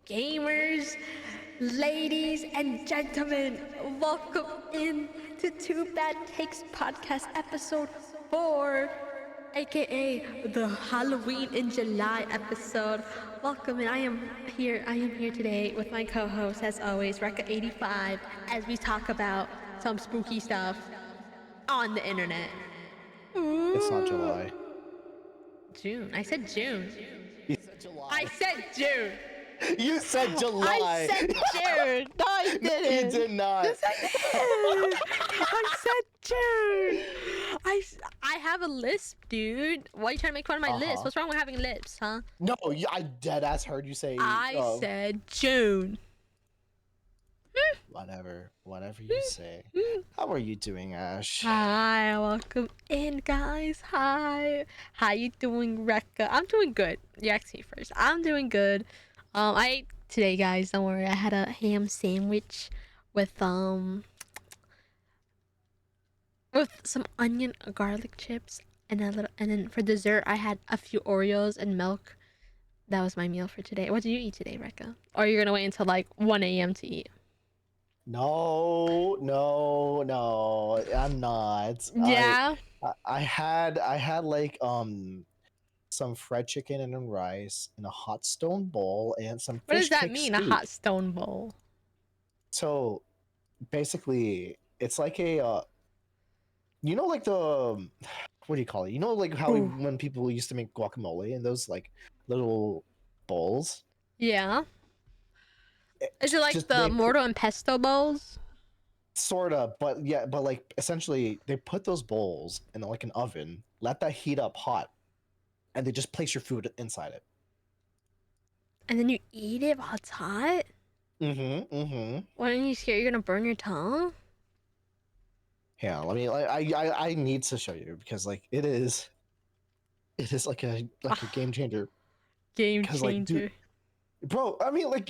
gamers, ladies and gentlemen, welcome in to Too Bad Takes Podcast episode 4, aka the Halloween in July episode. Welcome, and I am here today with my co-host, as always, Rekka85, as we talk about some spooky stuff on the internet. It's not Ooh. July. June. I said June. You said July. I said June. You said July. I said June. No, I No, didn't. you did not. Yes, I did. I said June. I have a lisp, dude. Why are you trying to make fun of my lisp? What's wrong with having lips, huh? No, I dead ass heard you say. I said June. Whatever you say. How are you doing, Ash? Hi, welcome in, guys. Hi. How you doing, Rekka? I'm doing good. You asked me first. I'm doing good. I ate today, guys. Don't worry. I had a ham sandwich with some onion garlic chips and then for dessert I had a few Oreos and milk. That was my meal for today. What did you eat today, Rekka? Or you're gonna wait until like 1 a.m. to eat? No, I'm not. Yeah. I had like some fried chicken and then rice in a hot stone bowl and some What fish does that cake mean? soup. A hot stone bowl? So basically, it's like a like the what do you call it? You know, like how Ooh. when people used to make guacamole in those like little bowls. Yeah. Is it like Just the mortar and pesto bowls? Sorta, but yeah, but like essentially they put those bowls in like an oven, let that heat up hot, and they just place your food inside it. And then you eat it while it's hot? Mm-hmm. Why aren't you scared you're gonna burn your tongue? Yeah, let me. I need to show you because like it is like a game changer. Game 'Cause, changer. like, dude, bro, I mean, like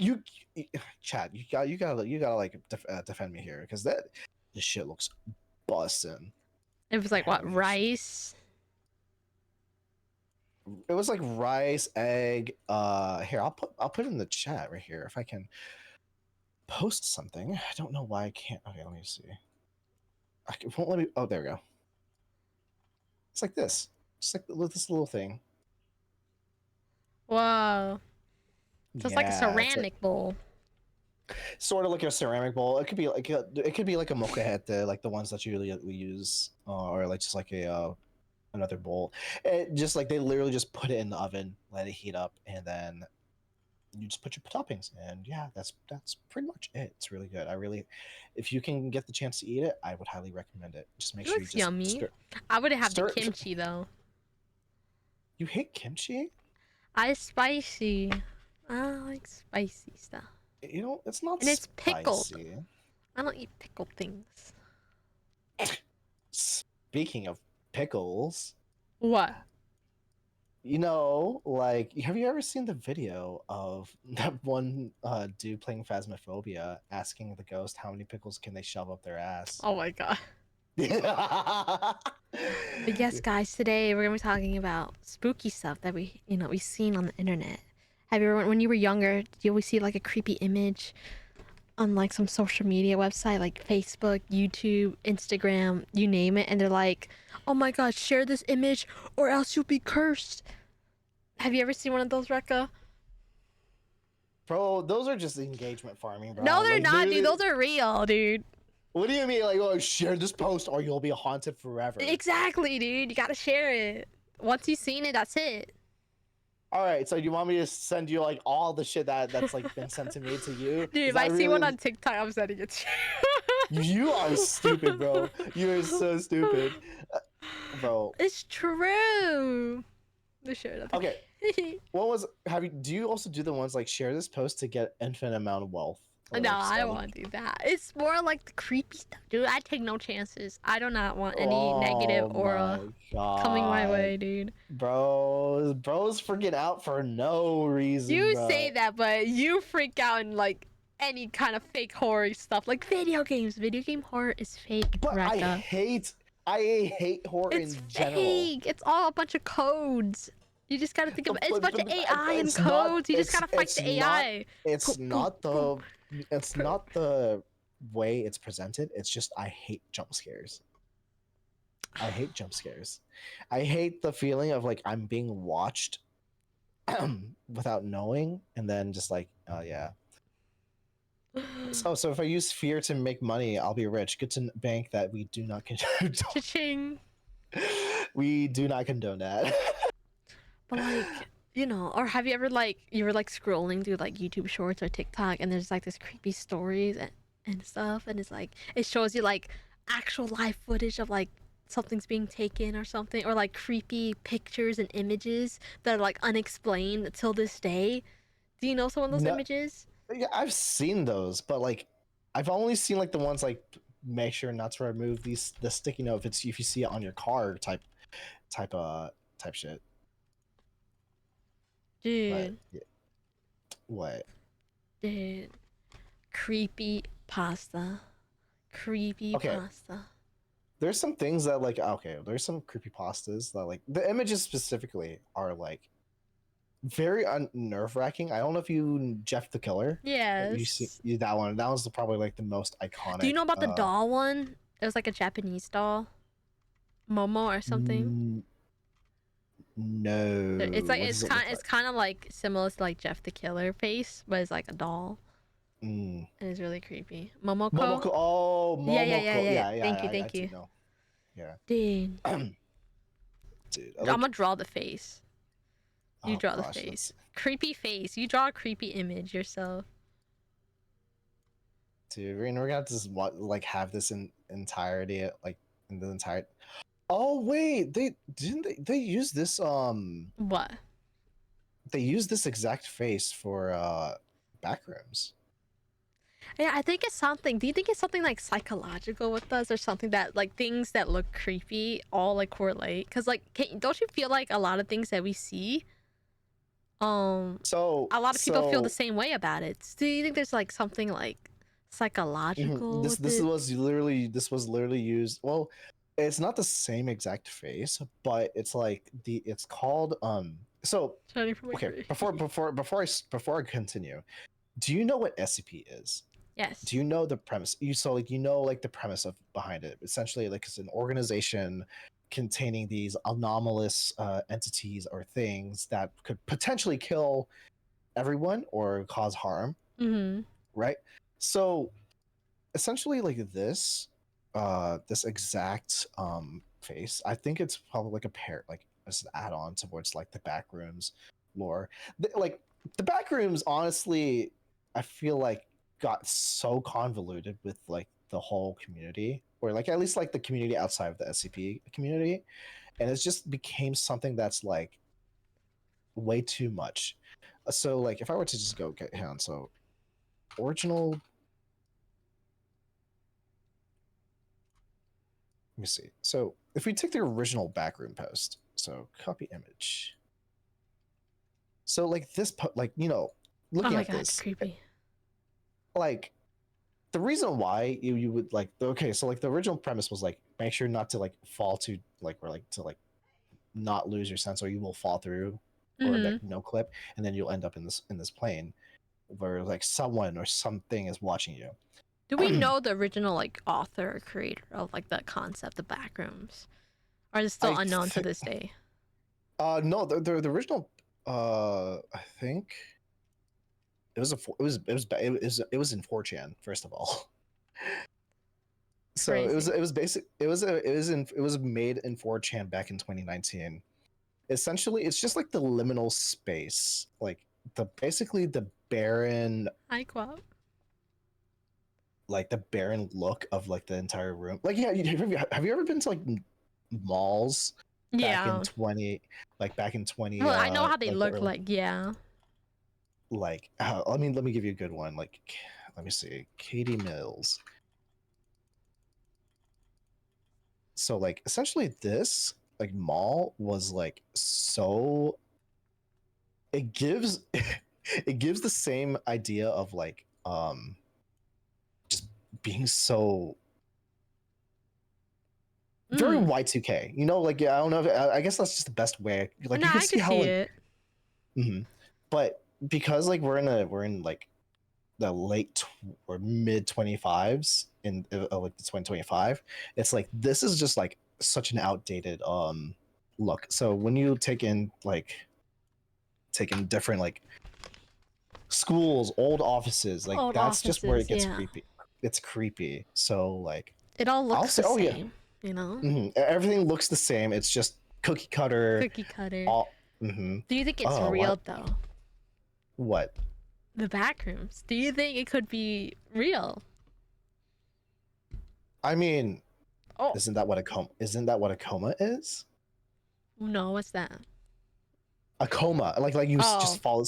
Chad, you gotta like defend me here because this shit looks bussin'. It was like what, rice? It was like rice, egg. Here I'll put it in the chat right here if I can post something. I don't know why I can't. Okay, let me see. Won't let me. Oh, there we go. It's like this, just like this little thing. Whoa. So it's like a ceramic bowl. Sort of like a ceramic bowl. It could be like a molcajete, like the ones that we use, or like just like a another bowl. It just like they literally just put it in the oven, let it heat up, and then you just put your toppings. And yeah, that's pretty much it. It's really good. If you can get the chance to eat it, I would highly recommend it. Just make sure you just yummy. I would have the kimchi though. You hate kimchi? I spicy. I like spicy stuff. You know, it's not. And it's pickled. Spicy. I don't eat pickled things. Speaking of pickles, what? You know, like, have you ever seen the video of that one dude playing Phasmophobia asking the ghost how many pickles can they shove up their ass? Oh my god. But yes, guys, today we're gonna be talking about spooky stuff that we've seen on the internet. Have you ever, when you were younger, did you always see like a creepy image on like some social media website like Facebook, YouTube, Instagram, you name it, and they're like, oh my god, share this image or else you'll be cursed? Have you ever seen one of those, Rekka? Bro, those are just engagement farming, bro. No, they're not, dude. Those are real, dude. What do you mean? Like, oh, share this post or you'll be haunted forever. Exactly, dude. You gotta share it. Once you've seen it, that's it. All right, so you want me to send you like all the shit that's like been sent to me to you? Dude, if I see one on TikTok, I'm sending it to you. You are stupid, bro. You are so stupid, bro. It's true. They shared it. Okay. Do you also do the ones like share this post to get infinite amount of wealth? No, I don't want to do that. It's more like the creepy stuff, dude. I take no chances. I do not want any negative aura coming my way, dude. Bro's freaking out for no reason. You say that, but you freak out in like any kind of fake horror stuff, like video games. Video game horror is fake. But Rekka. I hate horror in general. It's fake. It's all a bunch of codes. You just gotta think of it's a But, bunch of but AI and it's not. codes. You just gotta fight the AI. It's Boom, boom, not boom. the. It's not the way it's presented. It's just I hate jump scares. I hate jump scares. I hate the feeling of like I'm being watched without knowing, and then just like, oh yeah. So if I use fear to make money, I'll be rich. Good to bank that we do not condone. Cha-ching. We do not condone that. But like, or have you ever like you were like scrolling through like YouTube Shorts or TikTok, and there's like this creepy stories and stuff, and it's like it shows you like actual live footage of like something's being taken or something, or like creepy pictures and images that are like unexplained till this day. Do you know some of those No, images? yeah, I've seen those, but like I've only seen like the ones like make sure not to remove the sticky note if you see it on your car type type shit. But Dude, yeah, what? dude, creepy pasta, creepy Okay, pasta. there's some things that like okay, there's some creepy pastas that like the images specifically are like very nerve wracking. I don't know if you Jeff the Killer. You see Yes. that one. That was probably like the most Do you iconic. know about the doll one? It was like a Japanese doll, Momo or something. n- It's no. like What does it look it's like? kind of like similar to like Jeff the Killer face, but it's like a doll, Mm. and it's really creepy. Momoko. Momoko. Oh, Yeah, yeah, yeah, Momoko. yeah, yeah. Yeah, yeah. Thank you, I thank do you. know. Yeah. Dude, Dude, I'm like. gonna draw the face. You Oh draw the gosh, face. that's. Creepy face. You draw a creepy image yourself. Dude, we're gonna have to just like have this in entirety, like in the entire. Oh wait, they didn't they use this What? they use this exact face for backrooms. Yeah, I think it's something. Do you think it's something like psychological with us, or something that like things that look creepy all like correlate? Cause like, don't you feel like a lot of things that we see, So a lot of people feel the so same way about it. Do you think there's like something like psychological this with it? this was literally used. Well, it's not the same exact face, but it's like it's called So Shining from my okay, grave. before I continue, do you know what SCP is? Do Yes. you know the premise? You know like the premise of behind it. Essentially, like it's an organization containing these anomalous entities or things that could potentially kill everyone or cause harm, Mm-hmm. right? So essentially, like this exact face, I think it's probably like a pair, like as an add-on towards like the backrooms lore. Like the backrooms, honestly, I feel like got so convoluted with like the whole community, or like at least like the community outside of the SCP community, and it's just became something that's like way too much. So like if I were to just go get hang on, so original. Let me see. So if we take the original backroom post, so copy image. So like this, like Oh looking my at god, it's this, creepy. like the reason why you would like okay, so like the original premise was like make sure not to like fall to like or like to like not lose your sense or you will fall through or Mm-hmm. like no clip and then you'll end up in this plane where like someone or something is watching you. Do we know the original like author or creator of like the concept, the backrooms? Or is it still I unknown to th- this day? no the original I think it was it was in 4chan first of all. So Crazy. it was basic it was made in 4chan back in 2019. Essentially, it's just like the liminal space, like the basically the barren Hi, Quap. like the barren look of like the entire room. Like yeah, have you ever been to like malls back in Yeah. 20 like back in 20 Well, I know how they like the look early like. Yeah. like let me give you a good one. Like let me see. Katie Mills. So like essentially this like mall was like so it gives it gives the same idea of like just being so very Mm. Y2K. You know, like I don't know. I guess that's just the best way. Like No, you can I see could how see like, it. but because like we're in like the or mid 25s in like the 2025, it's like this is just like such an outdated look. So when you take in different like schools, old offices, like Old that's just where offices, it gets yeah. creepy. It's creepy. So like It all I'll looks say, the oh yeah, same, you know? everything looks the same. It's just cookie cutter. Cookie cutter. All Do you think it's oh real though? what The backrooms. Do you think it could be real? I mean, Oh, isn't that what a coma is? no, what's that? A coma, like you Oh, just fall.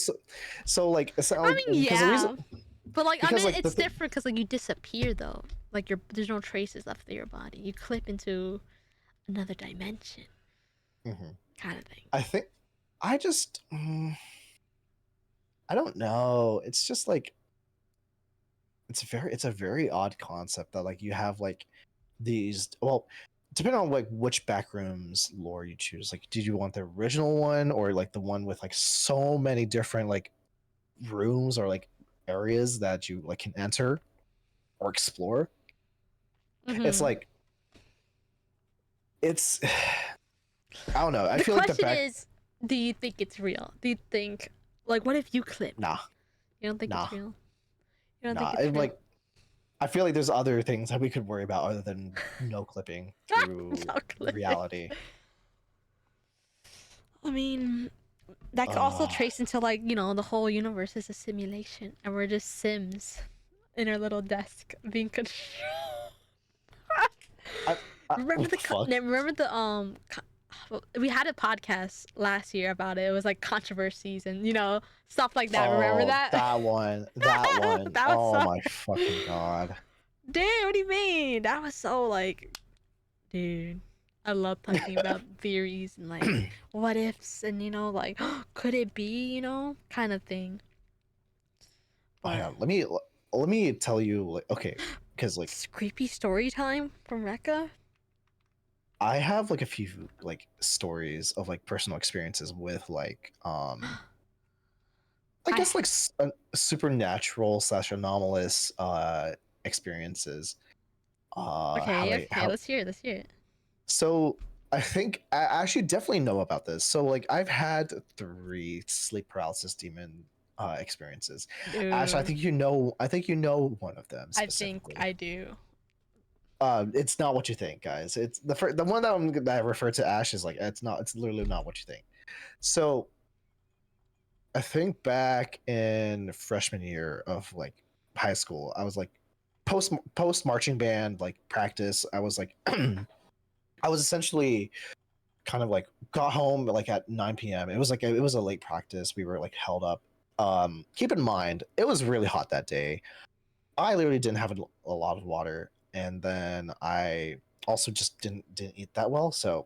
So like it's not I like mean, because the reason yeah. But like, I because mean, like it's different because like you disappear though. Like there's no traces left of your body. You clip into another dimension, Mhm. kind of thing. I think I just I don't know. It's just like it's a very odd concept that like you have like these well depending on like which backrooms lore you choose. Like, did you want the original one or like the one with like so many different like rooms or like areas that you like can enter or explore? It's Mm-hmm. like it's I don't know. I The feel like the question back is, do you think it's real? Do you think, like, what if you clip? nah You don't think nah it's real? You don't think nah. it's I'm real? like I feel like there's other things that we could worry about other than no clipping through No clipping. reality. I mean, that could also Uh, trace into like, you know, the whole universe is a simulation, and we're just Sims in our little desk being controlled. I, remember what the the fuck? remember the we had a podcast last year about it. It was like controversies and, you know, stuff like that. Remember Oh, that? that one, that one. That was Oh so my fucking god. dude, what do you mean? That was so like, dude, I love talking about theories and like what ifs and, you know, like could it be, you know, kind of thing. Hang But on, let me tell you like okay, because like it's creepy story time from Rekka. I have like a few like stories of like personal experiences with like I I guess like supernatural slash anomalous experiences. How okay, I okay, how let's hear it, let's hear it. so I think I actually definitely know about this. So like I've had 3 sleep paralysis demon experiences. Ash, Dude, I think you know one of them I think specifically. I do. It's not what you think, guys. It's the one that I refer to Ash is like it's not. It's literally not what you think. So I think back in freshman year of like high school, I was like post marching band like practice. I was like I was essentially kind of like got home like at 9 p.m. It was like it was a late practice. We were like held up. Keep in mind, it was really hot that day. I literally didn't have a lot of water, and then I also just didn't eat that well. So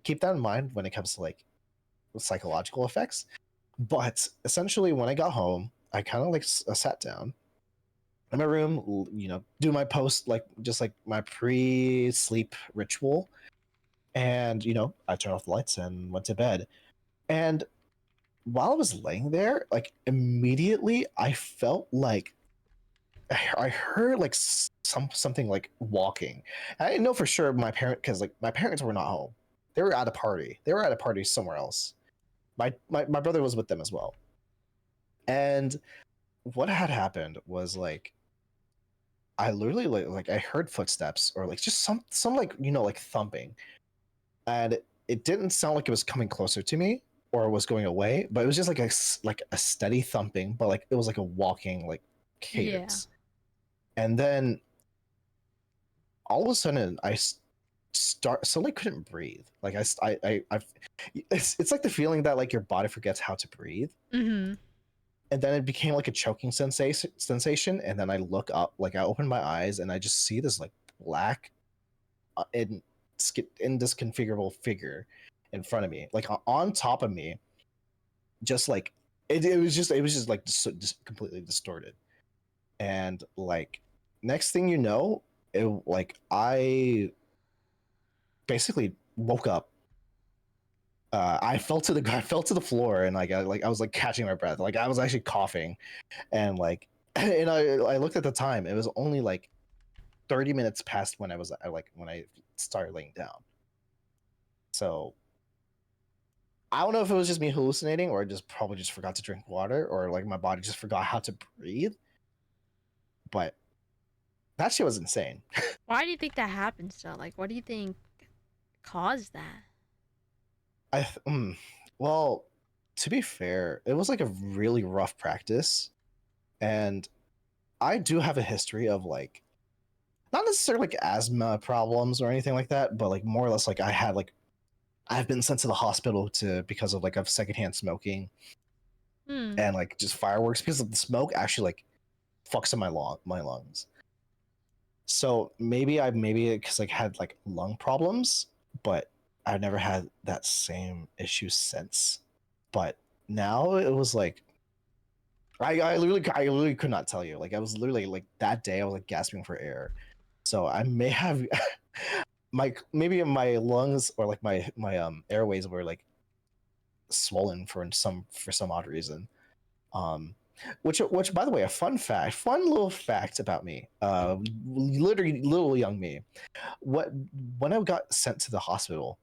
keep that in mind when it comes to like psychological effects. But essentially, when I got home, I kind of like sat down in my room, you know, do my post like just like my pre-sleep ritual, and you know, I turned off the lights and went to bed. And while I was laying there, like immediately, I felt like I heard like something like walking. I didn't know for sure because like my parents were not home. They were at a party. They were at a party somewhere else. My brother was with them as well. And what had happened was like I literally like I heard footsteps or like just some like you know like thumping, and it didn't sound like it was coming closer to me or was going away, but it was just like a steady thumping, but like it was like a walking like Yeah. cadence. And then all of a sudden suddenly couldn't breathe. Like it's like the feeling that like your body forgets how to breathe, Mm-hmm. and then it became like a choking sensation. And then I look up, like I open my eyes, and I just see this like black in indisconfigurable figure in front of me, like on top of me, just like it was just like just completely distorted. And like next thing you know, it like basically woke up. I fell to the I fell to the floor, and I was like catching my breath, like I was actually coughing, and like and I looked at the time. It was only like 30 minutes past when when I started laying down. So I don't know if it was just me hallucinating, or I just probably just forgot to drink water, or like my body just forgot how to breathe. But that shit was insane. Why do you think that happens though? Like, what do you think caused that? I well, to be fair, it was like a really rough practice, and I do have a history of like not necessarily like asthma problems or anything like that, but like more or less like I've been sent to the hospital to because of like of secondhand smoking Hmm. and like just fireworks because of the smoke actually like fucks up my lungs. So maybe because like had like lung problems, but I've never had that same issue since. But now it was like I literally could not tell you. Like I was literally like that day I was like gasping for air. So I may have my maybe my lungs or like my airways were like swollen for some odd reason. Um, which by the way, a fun little fact about me. Literally little young me. What when I got sent to the hospital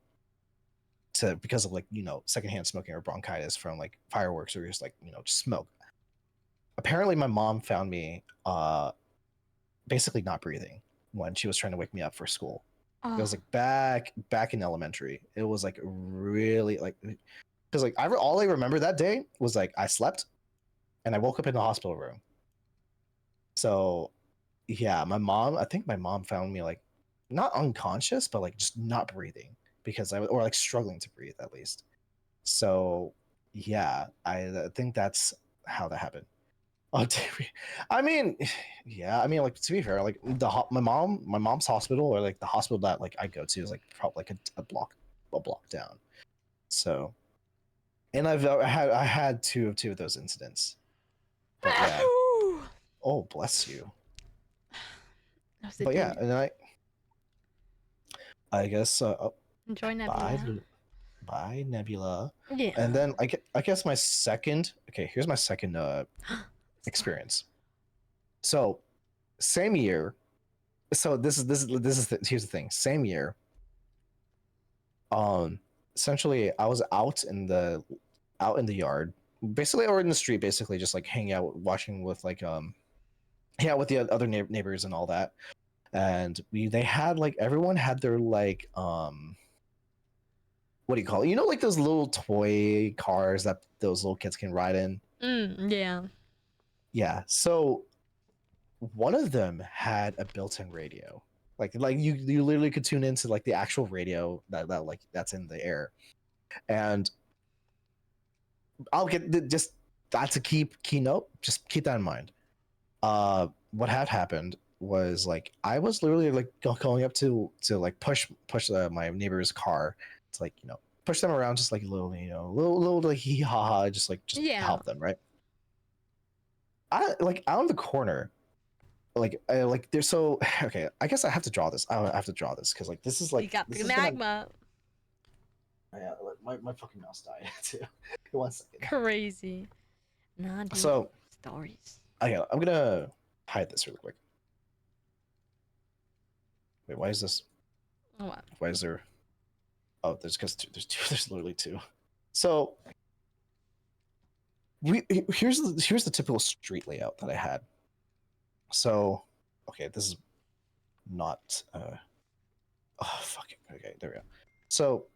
to because of like secondhand smoking or bronchitis from like fireworks or just like just smoke. Apparently, my mom found me basically not breathing when she was trying to wake me up for school. It was Oh. like back in elementary. It was like really like because like all I remember that day was like I slept and I woke up in the hospital room. So yeah, I think my mom found me like not unconscious, but like just not breathing because or like struggling to breathe at least. So yeah, I think that's how that happened. Oh, I mean, yeah. I mean, like to be fair, like my mom's hospital, or like the hospital that like I go to is like probably like a block down. So, and I had two of those incidents. But yeah. Oh, bless you. That's the But yeah, thing. and I guess Enjoy bye Nebula. bye Nebula, and Yeah. then I guess my second. Okay, here's my second Story. experience. So same year. So here's the thing. Same year, um essentially I was out in the yard, basically, or in the street, basically just like hanging out watching with like hang out with the other neighbors and all that. And they had like everyone had their like what do you call it, like those little toy cars that those little kids can ride in. Yeah. Yeah, so one of them had a built-in radio, like you literally could tune into like the actual radio that like that's in the air. And I'll get just that's a keynote. Just keep that in mind. What had happened was like I was literally like going up to like push my neighbor's car to like push them around, just like a little little like hee ha ha, just Yeah. help them, right. I like out in the corner, like there's so okay. I guess I have to draw this. I have to draw this because like You got this the is gonna. magma. Yeah, my fucking mouse died too. 1 second. Crazy. Nah, dude. So Stories. okay, I'm gonna hide this really quick. Wait, why is this? What? Why is there? Oh, there's because there's two. There's literally two. So here's the typical street layout that I had. So okay, this is not. Oh fucking okay. There we go. So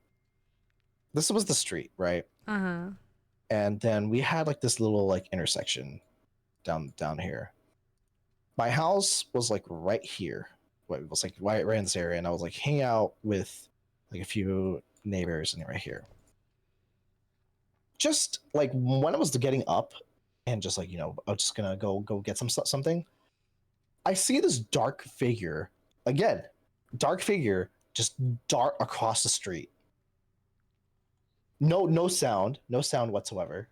this was the street, right? Uh huh. And then we had like this little like intersection down here. My house was like right here. It was like right in this area, and I was like hanging out with like a few neighbors and right here. Just like when I was getting up and just like I was just gonna go get something. I see this dark figure again, dark figure just dart across the street. No sound, no sound whatsoever.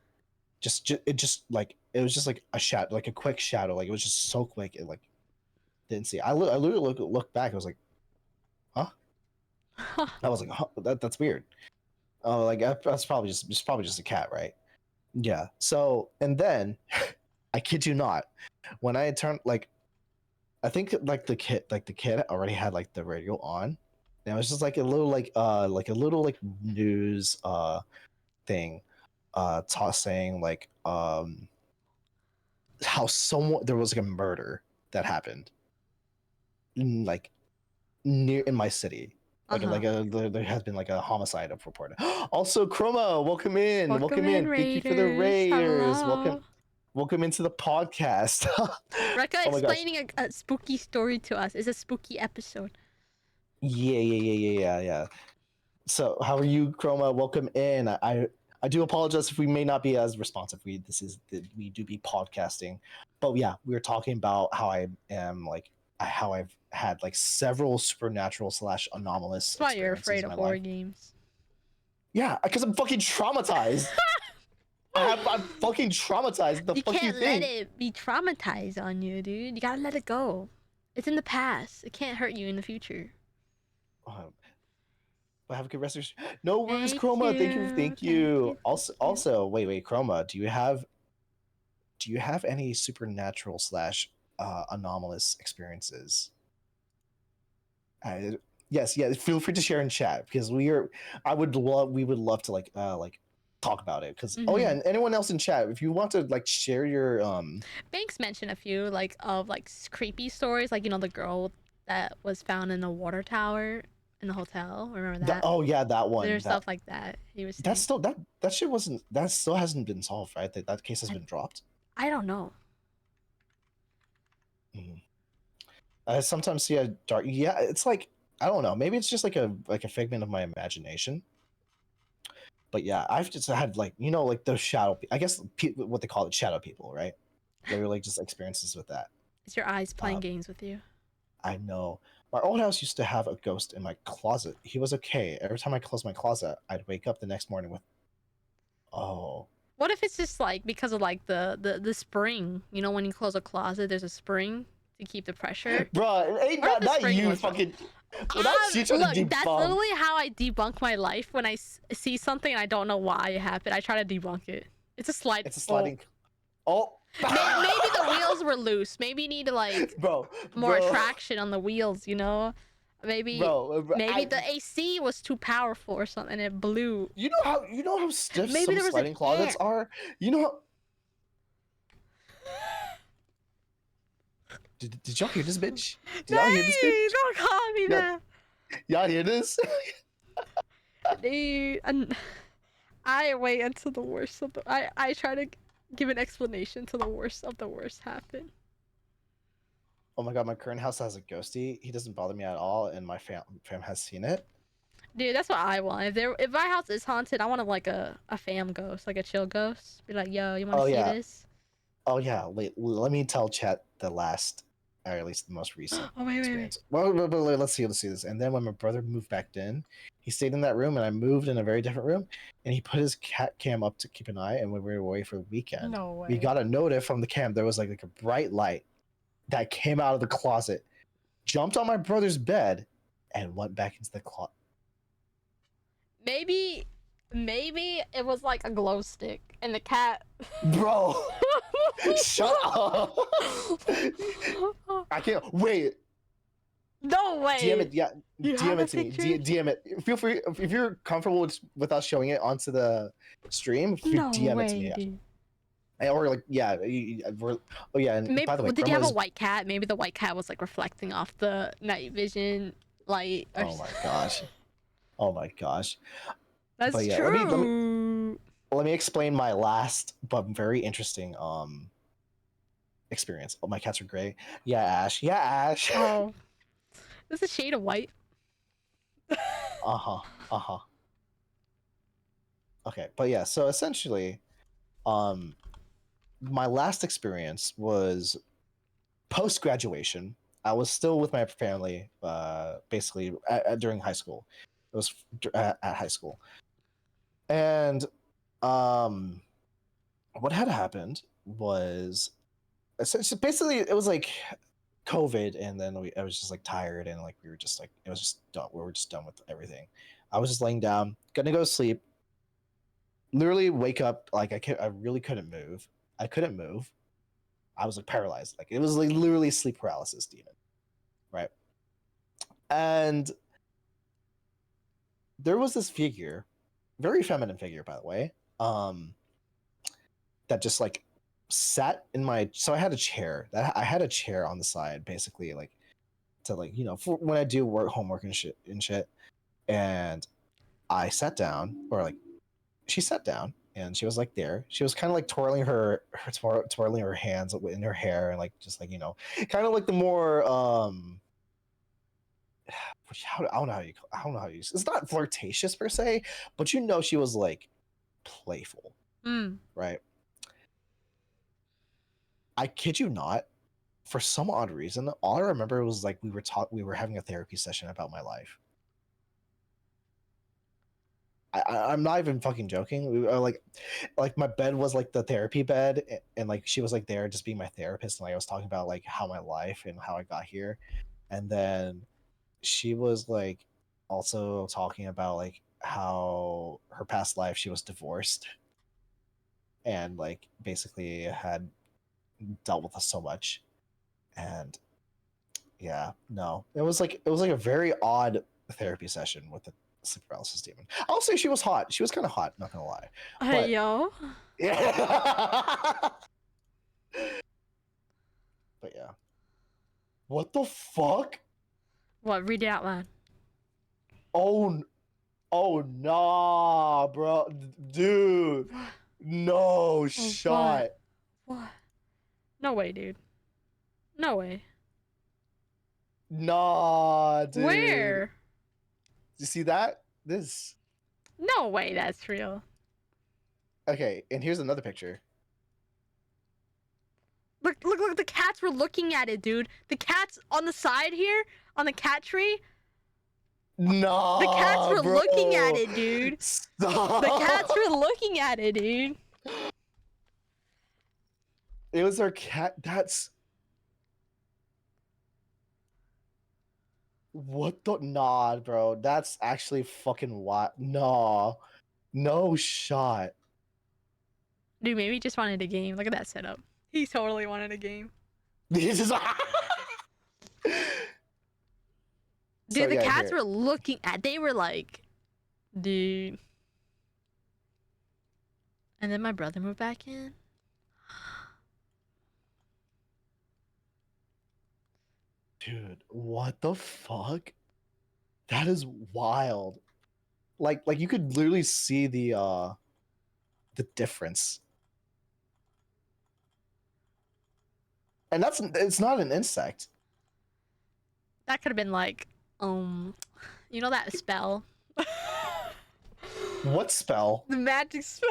It just like it was just like a shadow, like a quick shadow. Like it was just so quick. It like didn't see. I literally looked back. I was like, huh? I was like, huh, that's weird. Oh, like that's probably just a cat, right? Yeah. So and then I kid you not, when I turned like I think like the kid already had like the radio on. And it was just like a little like news thing saying like how someone there was like a murder that happened like near in my city. There has been like a homicide of reported. Also, Chroma, welcome in. Welcome Welcome in, in. Thank you for the Raiders. Raiders. Hello. Welcome into the podcast. Rekka Oh my gosh. explaining a spooky story to us. It's a spooky episode. Yeah. So, how are you, Chroma? Welcome in. I do apologize if we may not be as responsive. We do be podcasting, but yeah, we were talking about how I am like how I've had like several supernatural slash anomalous That's why you're experiences afraid in of my horror life. games. Yeah, because I'm fucking traumatized. I'm fucking traumatized. The You fuck you can't let think? it be traumatized on you, dude. You gotta let it go. It's in the past. It can't hurt you in the future. But have a good rest of your. No worries, Thank Chroma. Thank you. you. Thank Thank you. you. Also, wait, Chroma. Do you have any supernatural slash anomalous experiences? Uh, yes, yeah. Feel free to share in chat because we would love to like talk about it. Because oh yeah, Mm-hmm. and anyone else in chat, if you want to like share your Banks mentioned a few creepy stories, like the girl that was found in a water tower in the hotel. Remember that? oh yeah, that one There's stuff like that. He was that's saying. still that shit wasn't that still hasn't been solved, right? That case has I, been dropped. I don't know. Mhm. I sometimes see a dark. Yeah, it's like I don't know. Maybe it's just like a figment of my imagination. But yeah, I've just had like like those I guess what they call it shadow people, right? Literally just experiences with that. It's your eyes playing Um, games with you. I know my old house used to have a ghost in my closet. He was okay. Every time I closed my closet, I'd wake up the next morning with, oh, What if it's just like because of like the spring? When you close a closet, there's a spring to keep the pressure. bro, ain't What if the not spring you was broke? fucking. Well, that's you trying to Look, that's debunk, literally how I debunk my life when I see something and I don't know why it happened. I try to debunk it. It's a slide. it's a Oh, sliding. Oh, maybe the wheels were loose. Maybe you need to like bro, more bro, traction on the wheels. Maybe bro. maybe the AC was too powerful or something. And it blew. You know how stiff Maybe some there was an sliding closets ant. are. You know how. Did y'all hear this bitch? Did y'all hear this Hey, bitch? don't call me Yeah, that, y'all hear this? dude. And I wait until the worst of the. I try to give an explanation till the worst of the worst happen. Oh my god, my current house has a ghosty. He doesn't bother me at all, and my fam has seen it. Dude, that's what I want. If my house is haunted, I want like a fam ghost, like a chill ghost. Be like, yo, you want Oh to see yeah, this? oh yeah. Let me tell chat the last, or at least the most recent Oh wait. experience. Well, let's see this. And then when my brother moved back in, he stayed in that room, and I moved in a very different room, and he put his cat cam up to keep an eye. And when we were away for the weekend, No we way. got a notif from the cam. There was like a bright light that came out of the closet, jumped on my brother's bed, and went back into the closet. Maybe it was like a glow stick and the cat. Bro, shut up. I can't wait. No DM way. it, yeah. You have DM a it to me. picture? DM it. Feel free if you're comfortable with us showing it onto the stream. No DM it to way, me, dude. or like yeah, oh yeah. And Maybe by the way, did you have a Grandma's. white cat? Maybe the white cat was like reflecting off the night vision light. Oh my gosh. Oh my gosh. But That's yeah, true. let me explain my last but very interesting experience. Oh, my cats are great. Yeah, Ash. Yeah, Ash. Oh, this is a shade of white. Uh-huh. Uh-huh. Okay, but yeah, so essentially, um, my last experience was post graduation. I was still with my family, basically during high school. It was at high school, and um, what had happened was essentially basically it was like COVID, and then I was just like tired, and like we were just like it was just done. We were just done with everything. I was just laying down, gonna go to sleep. Literally wake up like I really couldn't move. I couldn't move. I was like paralyzed. Like it was like literally sleep paralysis demon, right? And there was this figure, very feminine figure, by the way, that just like sat in my. So I had a chair. I had a chair on the side, basically, like to like for when I do homework and shit. And I sat down, or like she sat down, and she was like there. She was kind of like twirling her hands in her hair, and like just like kind of like the more I don't know how you use. It's not flirtatious per se, but she was like playful, right? I kid you not. For some odd reason, all I remember was like we were having a therapy session about my life. I'm not even fucking joking. We were like my bed was like the therapy bed, and like she was like there just being my therapist, and like I was talking about like how my life and how I got here, and then she was like also talking about like how her past life she was divorced, and like basically had dealt with us so much, and yeah, no, it was like a very odd therapy session with the sleep paralysis demon. I'll say she was hot. She was kind of hot, not gonna lie. Hey, But yo. yeah. But yeah. What the fuck? What? Read it out loud. Oh, oh nah, bro, dude. No shot. What? No way, dude. No way. Nah, dude. Where? You see that? This. No way that's real. Okay, and here's another picture. Look, the cats were looking at it, dude. The cats on the side here, on the cat tree. Nah, The cats were bro. looking at it, dude. Stop. The cats were looking at it, dude. It was our cat. That's. What the. Nah, bro. That's actually fucking what? Nah. No shot. Dude, maybe he just wanted a game. Look at that setup. He totally wanted a game. This is. Dude, the cats were looking at. They were like, dude. And then my brother moved back in. Dude, what the fuck? That is wild. Like you could literally see the difference. And it's not an insect. That could have been like, you know that spell? What spell? The magic spell.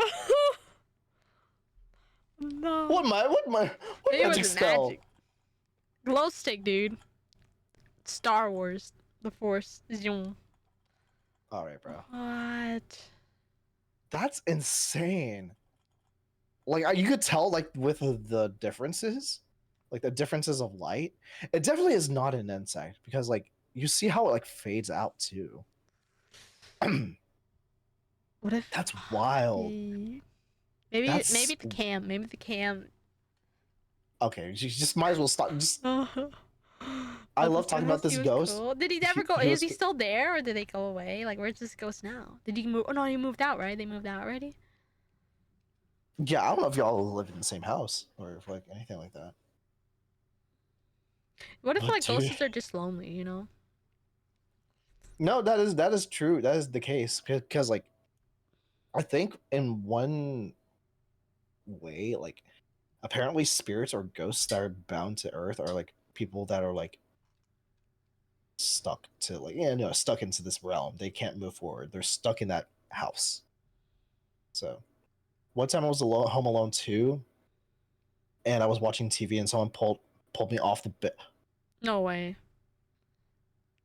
No. What It magic was spell? magic. Glow stick, dude. Star Wars. The Force. Zoom. All right, bro. What? That's insane. Like you could tell like with the differences, like the differences of light. It definitely is not an insect because like you see how it like fades out too. What if That's wild. Maybe That's- maybe the cam. Maybe the cam. Okay, you just might as well stop. Just I But love talking about this he was ghost. cool. Did he never go? he Is was he co- still there, or did they go away? Like, where's this ghost now? Did he move? Oh no, he moved out, right? They moved out already. Yeah, I don't know if y'all live in the same house or if like anything like that. What if But like dude- ghosts are just lonely? You know? No, that is true. That is the case because like I think in one way, like apparently spirits or ghosts that are bound to Earth are like people that are like stuck to like stuck into this realm. They can't move forward. They're stuck in that house. So one time I was home alone too, and I was watching TV and someone pulled me off the bed. No way.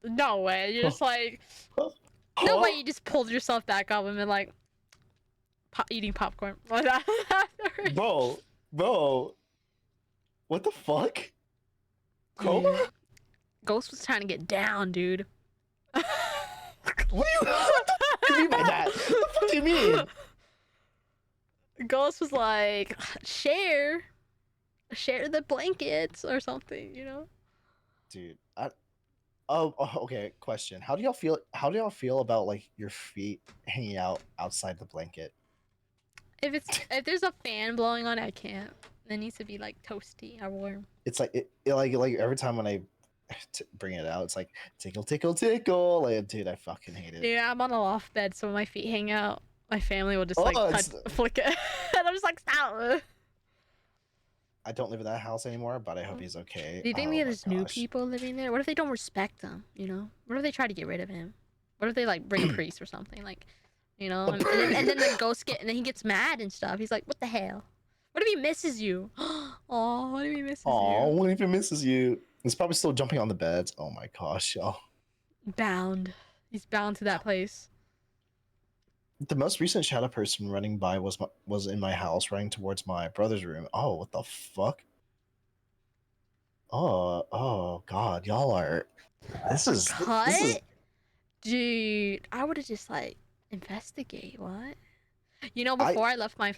No way. You're just like. No Huh? way. You just pulled yourself back up and been like, eating popcorn. Bro, what the fuck? Chroma? Yeah. Ghost was trying to get down, dude. What do you mean by that? What the fuck do you mean? Ghost was like, share the blankets or something, you know? Dude, okay. Question: How do y'all feel? How do y'all feel about like your feet hanging out outside the blanket? If there's a fan blowing on, I can't. It needs to be like toasty or warm. It's like like every time when I bring it out, it's like tickle, tickle, tickle. Like, dude, I fucking hate it. Yeah, I'm on a loft bed, so when my feet hang out, my family will just Oh, like it's- flick it, and I'm just like, stop. I don't live in that house anymore, but I hope he's okay. Do you think Oh my there's new gosh. people living there? What if they don't respect him? You know, what if they try to get rid of him? What if they like bring a priest or something? Like, you know, and then the ghost and then he gets mad and stuff. He's like, what the hell? What if he misses you? Oh, what if he misses Oh, you? what if he misses you? He's probably still jumping on the beds. Oh my gosh, y'all. Bound. He's bound to that place. The most recent shadow person running by was in my house, running towards my brother's room. Oh, what the fuck? Oh God, y'all are. This is. Dude, I would have just like investigate what. You know, before I left my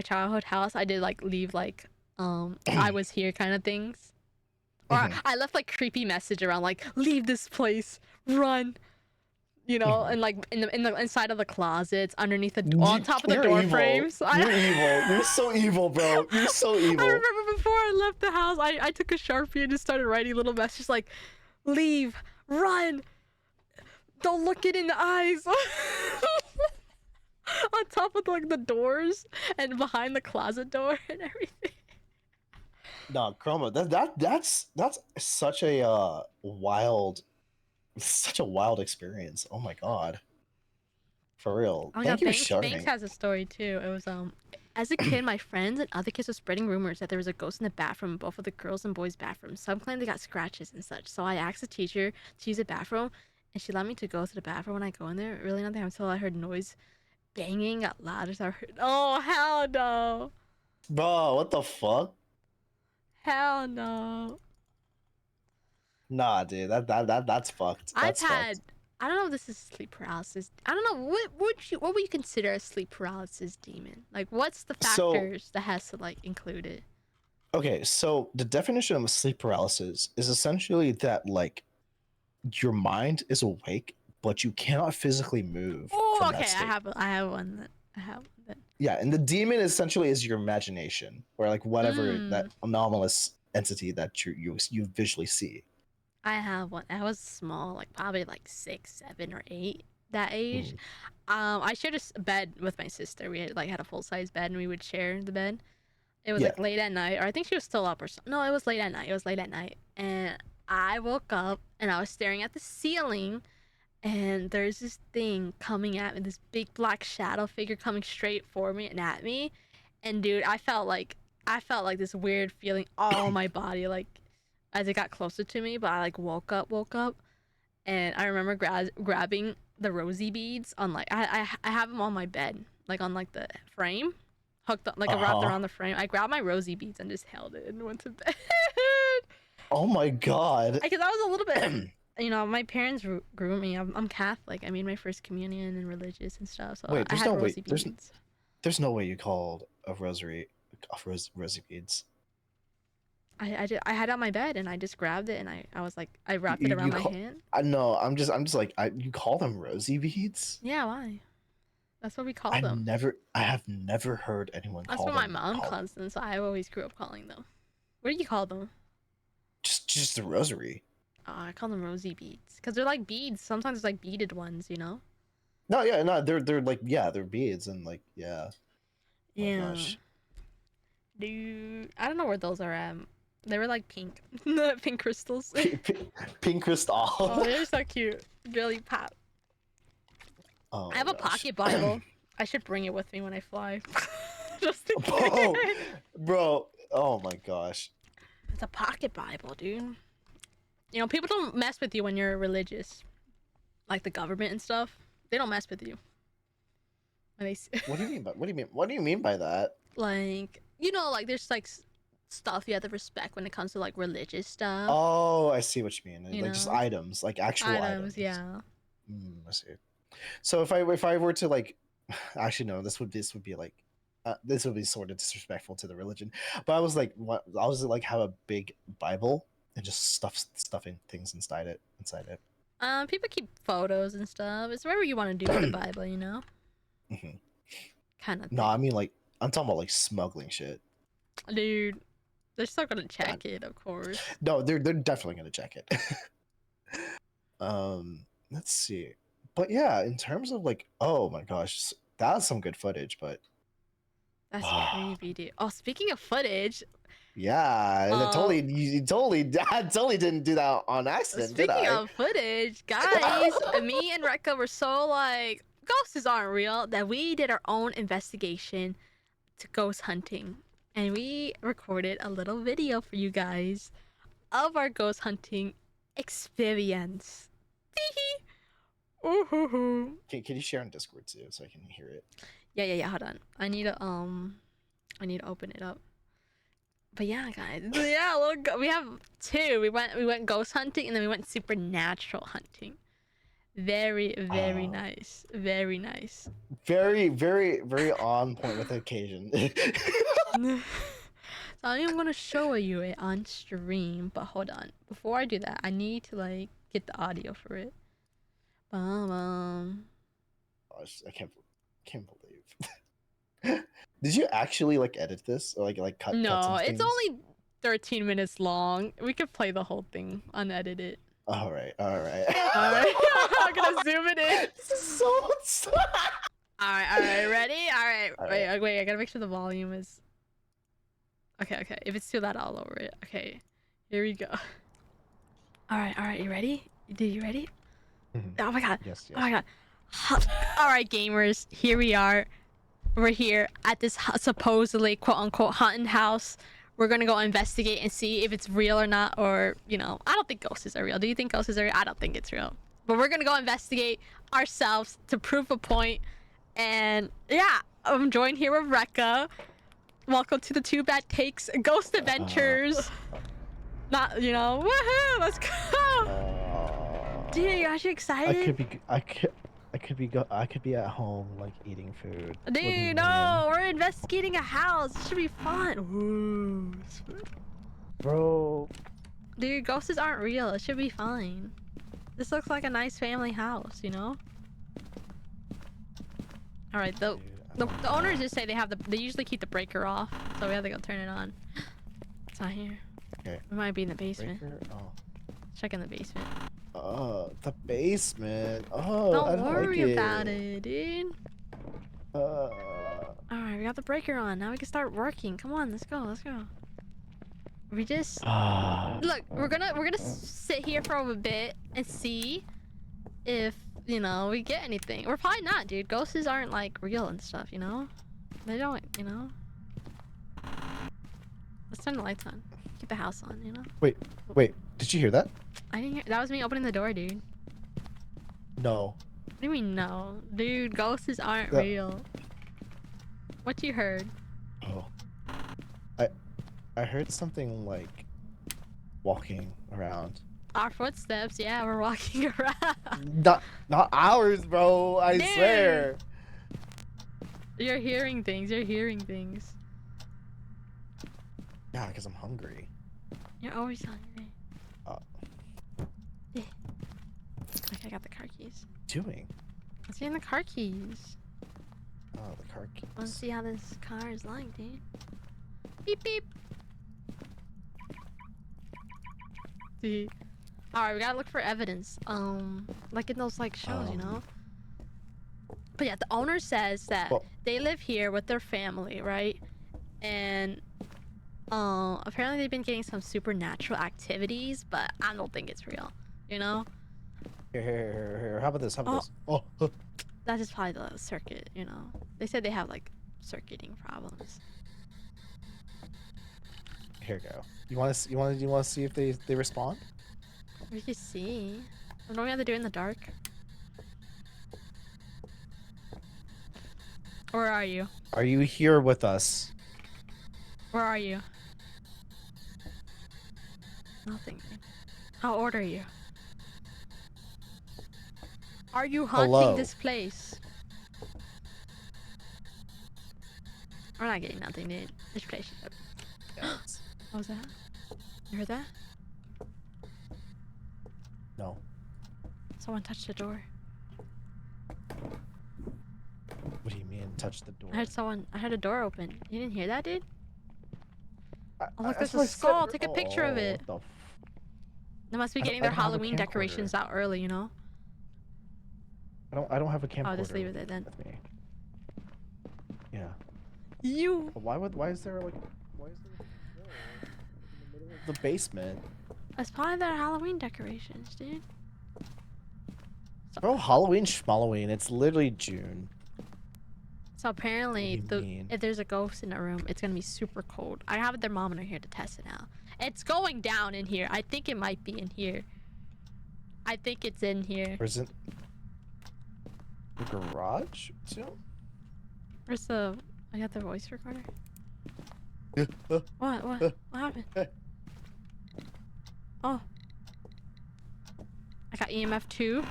childhood house, I did like leave like I was here kind of things. Or I left like creepy message around like leave this place, run. You know, and like in the inside of the closets, underneath the on top of the door evil. frames. You're evil. You're so evil, bro. You're so evil. I remember before I left the house, I took a Sharpie and just started writing little messages like, leave, run, don't look it in the eyes. On top of like the doors and behind the closet door and everything. No, Chroma. That's such a such a wild experience. Oh my God. For real. Oh yeah, Thank you for Banks sharing. has a story too. It was as a kid, my friends and other kids were spreading rumors that there was a ghost in the bathroom, both of the girls' and boys' bathrooms. Some claimed they got scratches and such. So I asked the teacher to use the bathroom, and she allowed me to go to the bathroom when I go in there. Really nothing until I heard noise banging out loud as I heard. Oh hell no! Bro, what the fuck? Hell no! Nah, dude, that's fucked. That's fucked. I don't know if this is sleep paralysis. I don't know what would you consider a sleep paralysis demon? Like, what's the factors that has to like include it? Okay, so the definition of sleep paralysis is essentially that like your mind is awake, but you cannot physically move. Oh, from okay. that state. I have one that I have that. Yeah, and the demon essentially is your imagination, or like whatever that anomalous entity that you visually see. I have one. I was small, like probably like 6, 7, or 8 that age. I shared a bed with my sister. We had a full size bed, and we would share the bed. It was like late at night, or I think she was still up or something. No, it was late at night. It was late at night, and I woke up and I was staring at the ceiling, and there's this thing coming at me, this big black shadow figure coming straight for me and at me, and dude, I felt like this weird feeling all my body, like as it got closer to me. But I like woke up, and I remember grabbing the rosy beads on like I have them on my bed, like on like the frame, hooked up, like wrapped around the frame. I grabbed my rosy beads and just held it and went to bed. Oh my God. Because I was a little bit, you know, my parents grew me. I'm Catholic. I made my first communion and religious and stuff. So Wait, I had rosy beads. There's no way you called a rosary rosy beads. I had it on my bed and I just grabbed it and I was like, I wrapped it around my hand. I know. I'm just like, you call them rosy beads? Yeah, why? That's what we call them. I have never heard anyone call them. That's what my mom calls them, so I always grew up calling them. What do you call them? Just the rosary. Oh, I call them rosy beads because they're like beads. Sometimes it's like beaded ones, you know. No, yeah, no, they're like, yeah, they're beads and like, yeah. Yeah. Oh gosh. Dude, I don't know where those are at. They were like pink, pink crystals. Pink crystal. Oh, they're so cute. Girly pop. Oh, I have a pocket Bible. I should bring it with me when I fly. Just in case. Oh, bro. Oh my gosh. It's a pocket Bible, dude. You know, people don't mess with you when you're religious, like the government and stuff. They don't mess with you. When they What do you mean by that? Like, you know, like there's like stuff you have to respect when it comes to like religious stuff. Oh, I see what you mean. You Like just know, items, like actual items. yeah. I see. So if I were to like, actually no, this would be like, this would be sort of disrespectful to the religion. But I was like, what? I was like, have a big Bible and just stuffing things inside it. People keep photos and stuff. It's whatever you want to do with the Bible, you know, Hmm. kind of No, thing. I mean like I'm talking about like smuggling shit. Dude, they're still gonna God. check it, of course. No, they're definitely gonna check it. Let's see. But yeah, in terms of like, oh my gosh, that's some good footage. But That's creepy, dude. Oh, speaking of footage, yeah, I um, I totally didn't do that on accident, did speaking I? of footage, guys, me and Rekka were so like ghosts aren't real that we did our own investigation to ghost hunting, and we recorded a little video for you guys of our ghost hunting experience. Ooh. Can you share on Discord too so I can hear it? Yeah. Hold on. I need to open it up. But yeah, guys. Yeah, we have two. We went ghost hunting and then we went supernatural hunting. Very Uh, nice. Very nice. very on point with the occasion. So I am gonna show you it on stream, but hold on. Before I do that, I need to like get the audio for it. Bum. Gosh, I can't believe. Did you actually like edit this or like cut some No, it's things? only 13 minutes long. We could play the whole thing unedited. All right. Alright, I'm gonna zoom it in. This is so. Alright, ready? Alright, All wait, right. wait, I gotta make sure the volume is. Okay. If it's too loud, I'll lower it. Okay, here we go. Alright, you ready? Dude, you ready? Mhm. Oh my god. Yes. Oh my god. Alright, gamers, here we are. We're here at this supposedly quote unquote haunted house. We're gonna go investigate and see if it's real or not, or you know, I don't think ghosts are real. Do you think ghosts are real? I don't think it's real. But we're gonna go investigate ourselves to prove a point. And yeah, I'm joined here with Rekka. Welcome to the Too Bad Takes Ghost Adventures. Not, you know, woohoo! Let's go. Dude, you're actually excited? I could be at home like eating food. What do you Dude, mean? no, we're investigating a house. It should be fun. Ooh. Bro. Dude, ghosts aren't real. It should be fine. This looks like a nice family house, you know? All right, the owners just say they usually keep the breaker off, so we have to go turn it on. It's not here. Okay. It might be in the basement. Breaker? Oh. Check in the basement. The basement. Oh, I Don't don't worry like about it, dude. Uh. All right, we got the breaker on. Now we can start working. Come on, let's go. We just look. We're gonna sit here for a bit and see if you know we get anything. We're probably not, dude. Ghosts aren't like real and stuff, you know. They don't, you know. Let's turn the lights on. Keep the house on, you know. Wait. Did you hear that? I didn't hear. That was me opening the door, dude. No. What do you mean no, dude? Ghosts aren't Yeah. real. What you heard? Oh. I heard something like walking around. Our footsteps. Yeah, we're walking around. Not ours, bro. I Dude. swear. You're hearing things. Yeah, because I'm hungry. You're always hungry. Uh. Yeah. Okay, I got the car keys. Doing? Let's get in the car keys. Oh, the car keys. Let's see how this car is like, dude. Beep beep. See. Alright, we gotta look for evidence. Like in those like shows, you know? But yeah, the owner says that they live here with their family, right? And apparently they've been getting some supernatural activities, but I don't think it's real, you know? Here. How about this? This? Oh. That's just probably the circuit, you know? They said they have like circuiting problems. Here you go. You want to see if they respond? We can see. Don't we have to do it in the dark? Where are you? Are you here with us? Where are you? nothing. How old are you? Are you haunting Hello. this place? We're not getting nothing, dude. This place is up. Yes. What was that? You heard that? No. Someone touched the door. What do you mean, touch the door? I heard a door open. You didn't hear that, dude? Oh, look, That's there's what I a said skull. ear- Take a picture of it. What the They must be I don't- getting I their don't have a Halloween decorations camcorder. out early, you know? I don't have a camcorder. Oh, just leave it there then. With me. Yeah. You. But why is there like why is there a door in the middle of the basement? That's probably their Halloween decorations, dude. Bro, Halloween schmalloween. It's literally June. So apparently, What do you mean? if there's a ghost in a room, it's gonna be super cold. I have a thermometer here to test it out. It's going down in here. I think it might be in here. I think it's in here. Or is it the garage too? Where's the... I got the voice recorder. What? What happened? Oh. I got EMF 2.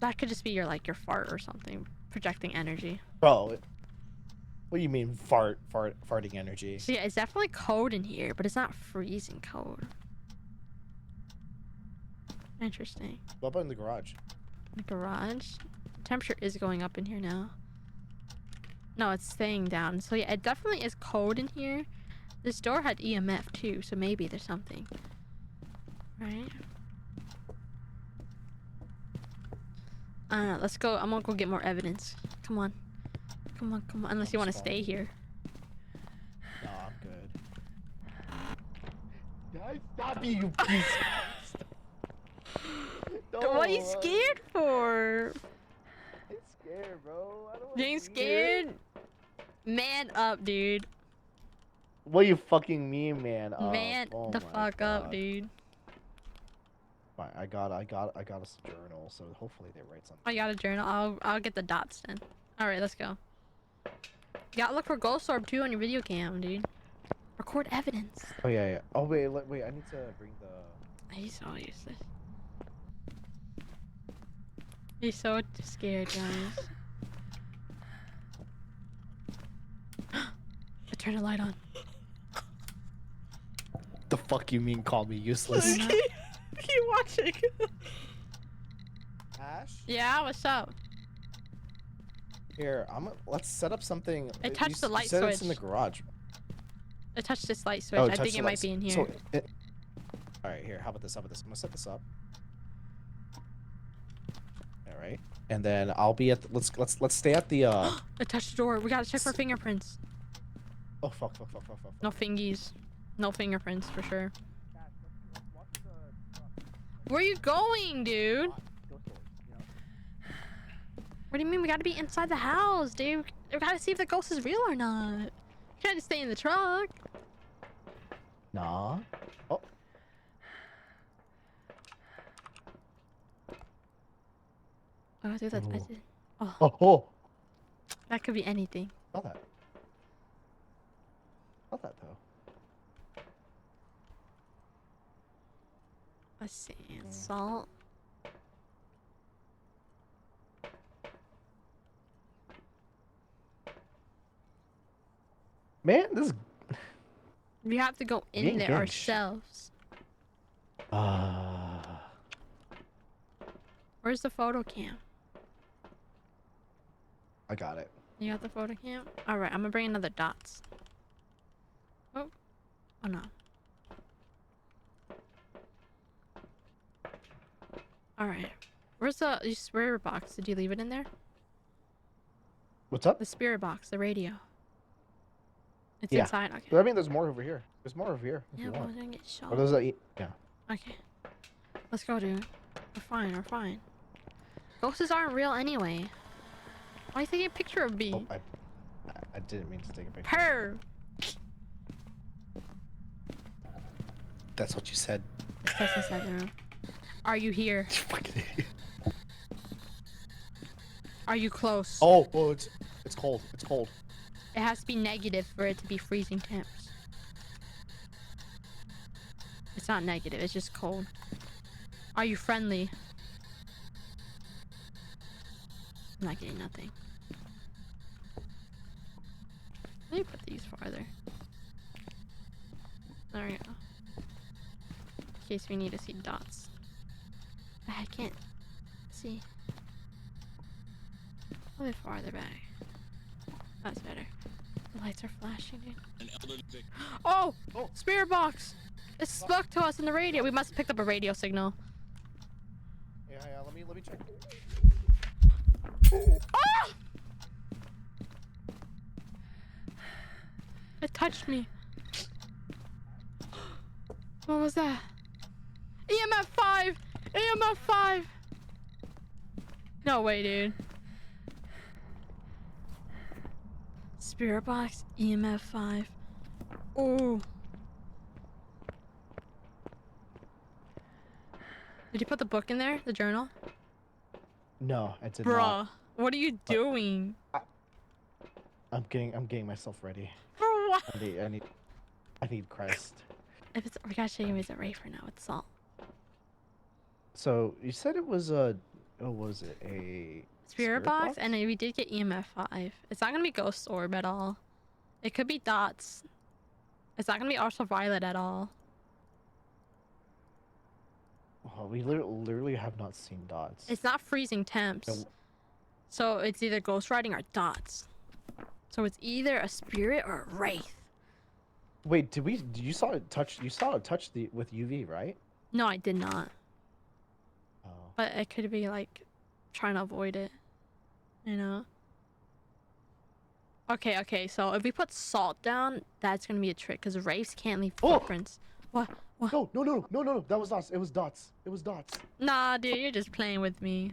That could just be your fart or something. Projecting energy. Bro, what do you mean farting energy? So yeah, it's definitely cold in here, but it's not freezing cold. Interesting. What about in the garage? The garage? Temperature is going up in here now. No, it's staying down. So yeah, it definitely is cold in here. This door had EMF too, so maybe there's something. Right? I don't know, let's go. I'm gonna go get more evidence. Come on. Come on, come on. Unless you want to stay here. No, I'm good. Guys, stop me, you piece. No, What are you scared for? I'm scared, bro. I don't You ain't scared? Man up, dude. What you fucking mean, man? Man Oh the my fuck up, God. dude. Fine, I got a journal, so hopefully they write something. I got a journal. I'll get the dots then. Alright, let's go. You gotta look for ghost orb too on your video cam, dude. Record evidence. Oh yeah. Oh wait, wait. I need to bring the. He's so useless. He's so scared, guys. I turned the light on. The fuck you mean? Call me useless? Keep watching. Ash. Yeah, what's up? Here, let's set up something. I touched the light said it's in the switch. garage. I touched this light switch. Oh, I touch think the it light might be in here. So all right, here. How about this? I'm gonna set this up. All right, and then I'll be at. Let's stay at the. I touched the door. We gotta check for fingerprints. Oh fuck. No fingies. No fingerprints for sure. Where are you going, dude? What do you mean? We gotta be inside the house, dude. We gotta see if the ghost is real or not. You can't just stay in the truck. Nah. Oh. Oh, dude, that's... Ooh. Oh, Oh. that could be anything. Not that. Not that though. Let's see. Salt. Man, this. We have to go in Getting there good. ourselves. Where's the photo cam? I got it. You got the photo cam? Alright, I'm gonna bring another dots. Oh. Oh no. Alright. Where's the spirit box? Did you leave it in there? What's up? The spirit box, the radio. It's Yeah. inside. Okay. But I mean, there's more over here. There's more over here. If Yeah, you but we're want. gonna get shot. Or does that? Yeah. Okay. Let's go, dude. We're fine, we're fine. Ghosts aren't real anyway. Why are you taking a picture of me? Oh, I didn't mean to take a picture. Her! That's what you said. That's inside the room. Are you here? You fucking idiot. Are you close? Oh, it's cold. It's cold. It has to be negative for it to be freezing temps. not negative, it's just cold. Are you friendly? I'm not getting nothing. Let me put these farther. There we go. In case we need to see dots. I can't see. A little bit farther back. That's better. The lights are flashing, dude. Oh! Spirit box! It spoke to us in the radio. We must have picked up a radio signal. Yeah, let me check. Ah! It touched me. What was that? EMF 5! EMF 5! No way, dude. Spirit box, EMF 5. Oh. Did you put the book in there? The journal? No, I did Bruh, not. what are you doing? I'm getting myself ready. For what? I need Christ. If it's, we gotta show you it's a Rafer now with salt. So you said it was a, what was it, a Spirit box? And we did get EMF 5. It's not gonna be ghost orb at all. It could be dots. It's not gonna be ultraviolet at all. Oh, we literally have not seen dots. It's not freezing temps. No. So it's either ghost writing or dots. So it's either a spirit or a wraith. Wait, you saw it touch with UV, right? No, I did not. Oh. But it could be like trying to avoid it. You know? Okay, so if we put salt down, that's gonna be a trick because wraiths can't leave footprints. What? No, that was dots. It was dots. Nah, dude, you're just playing with me.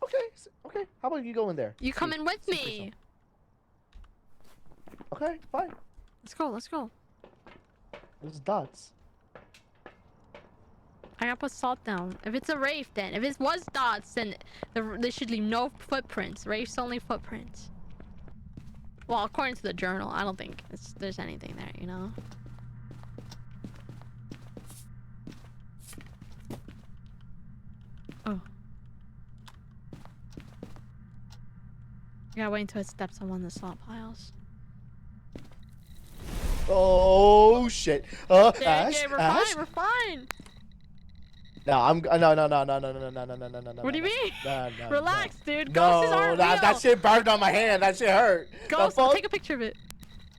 Okay. How about you go in there? You come in with me. Okay, fine. Let's go. It was dots. I gotta put salt down. If it's a wraith, then. If it was dots, then they should leave no footprints. Wraiths only footprints. Well, according to the journal, I don't think there's anything there, you know? Oh. You gotta wait until it steps on one of the salt piles. Oh shit! Ash, Okay, we're fine. No, no. What do you mean? No, Relax, no. dude. Ghosts aren't real. That shit burned on my hand. That shit hurt. Ghost, take a picture of it.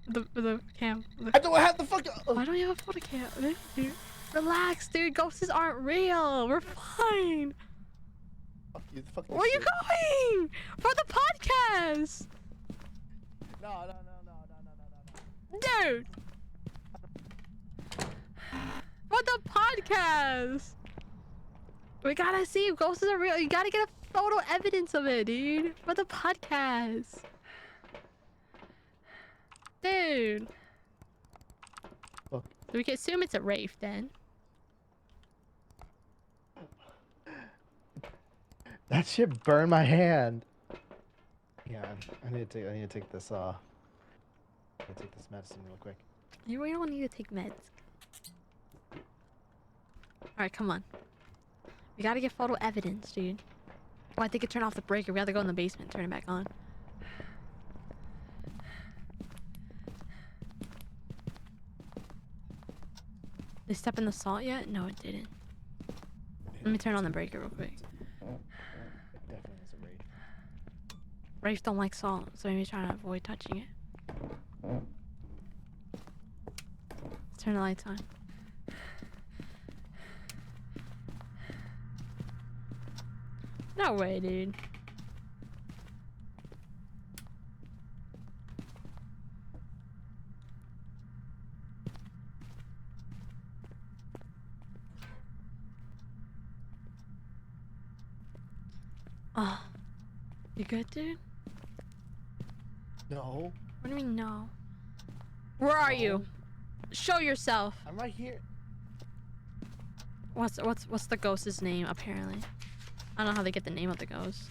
The cam. I don't have the fuck. Why don't you have a photo cam? Dude, relax, dude. Ghosts aren't real. We're fine. Fuck you, Where are you going? For the podcast. No. Dude. For the podcast. We gotta see if ghosts are real. You gotta get a photo evidence of it, dude. For the podcast. Dude. Look. So we can assume it's a wraith then. That shit burned my hand. Yeah, I need to take this medicine real quick. You really don't need to take meds. Alright, come on. We gotta get photo evidence, dude. Oh, I think it turned off the breaker. We have to go in the basement, turn it back on. Did they step in the salt yet? No, it didn't. Let me turn on the breaker real quick. It definitely is a wraith. Wraiths don't like salt, so maybe trying to avoid touching it. Let's turn the lights on. No way, dude. Oh. You good, dude? No. What do you mean, no? Where are you? Show yourself. I'm right here. What's the ghost's name, apparently? I don't know how they get the name of the ghost.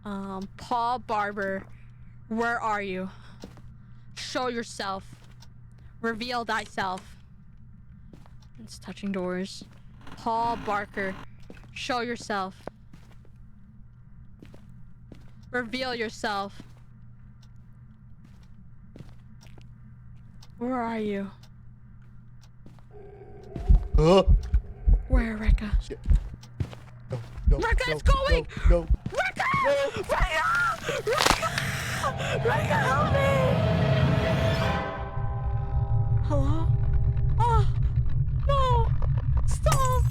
Paul Barber. Where are you? Show yourself. Reveal thyself. It's touching doors. Paul Barker, show yourself. Reveal yourself. Where are you? Where, Rekka? No, Rekka, it's going! No. Rekka! Rekka! Rekka! Rekka, help me! Hello? Oh! No! Stop!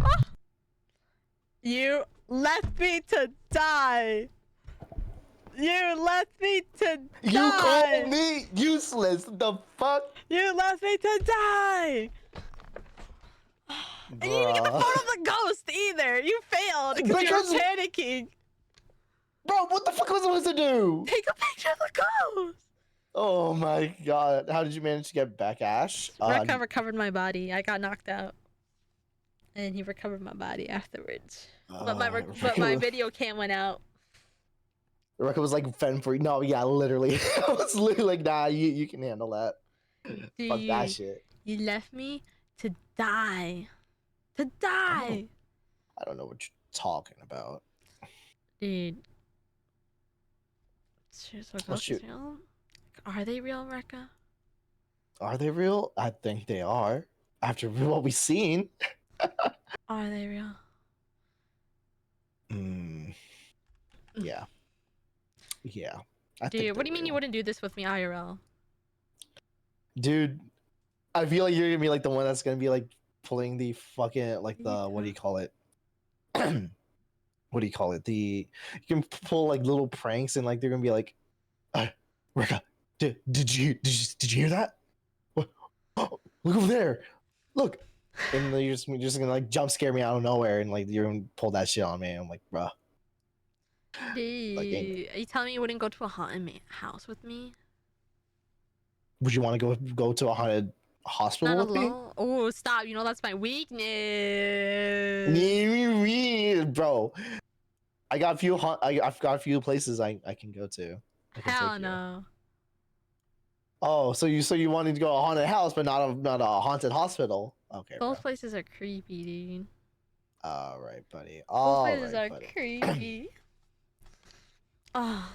Ah. You left me to die! You left me to die! You called me useless. The fuck? You left me to die! And you didn't get the photo of the ghost either! You failed because you were panicking! Bro, what the fuck was I supposed to do? Take a picture of the ghost! Oh my god. How did you manage to get back, Ash? Rekka recovered my body. I got knocked out. And he recovered my body afterwards. But my video cam went out. Rekka was like fend for you. No, yeah, literally. I was literally like, nah, you can handle that. Dude, Fuck that shit. You left me to die. To die! I don't know what you're talking about. Dude. So ghosts is real? Are they real, Rekka? Are they real? I think they are. After what we've seen. Are they real? Yeah. Yeah. Dude, what do you mean you wouldn't do this with me, IRL? Dude, I feel like you're gonna be like the one that's gonna be like pulling the fucking like the what do you call it? What do you call it? You can pull like little pranks and like they're gonna be like, Rekka, did you hear that? What? Oh, look over there! Look! And then you're just gonna like jump scare me out of nowhere and like you're gonna pull that shit on me. I'm like, bruh. Dude, Like, are you telling me you wouldn't go to a haunted house with me? would you want to go to a haunted hospital Not with me? alone? Oh, stop! You know that's my weakness. Bro, I've got a few places I can go to. Hell no. Oh, so you wanted to go to a haunted house, but not a haunted hospital? Okay, Those bro. places are creepy, dude. All right, buddy. Those places are creepy. Oh,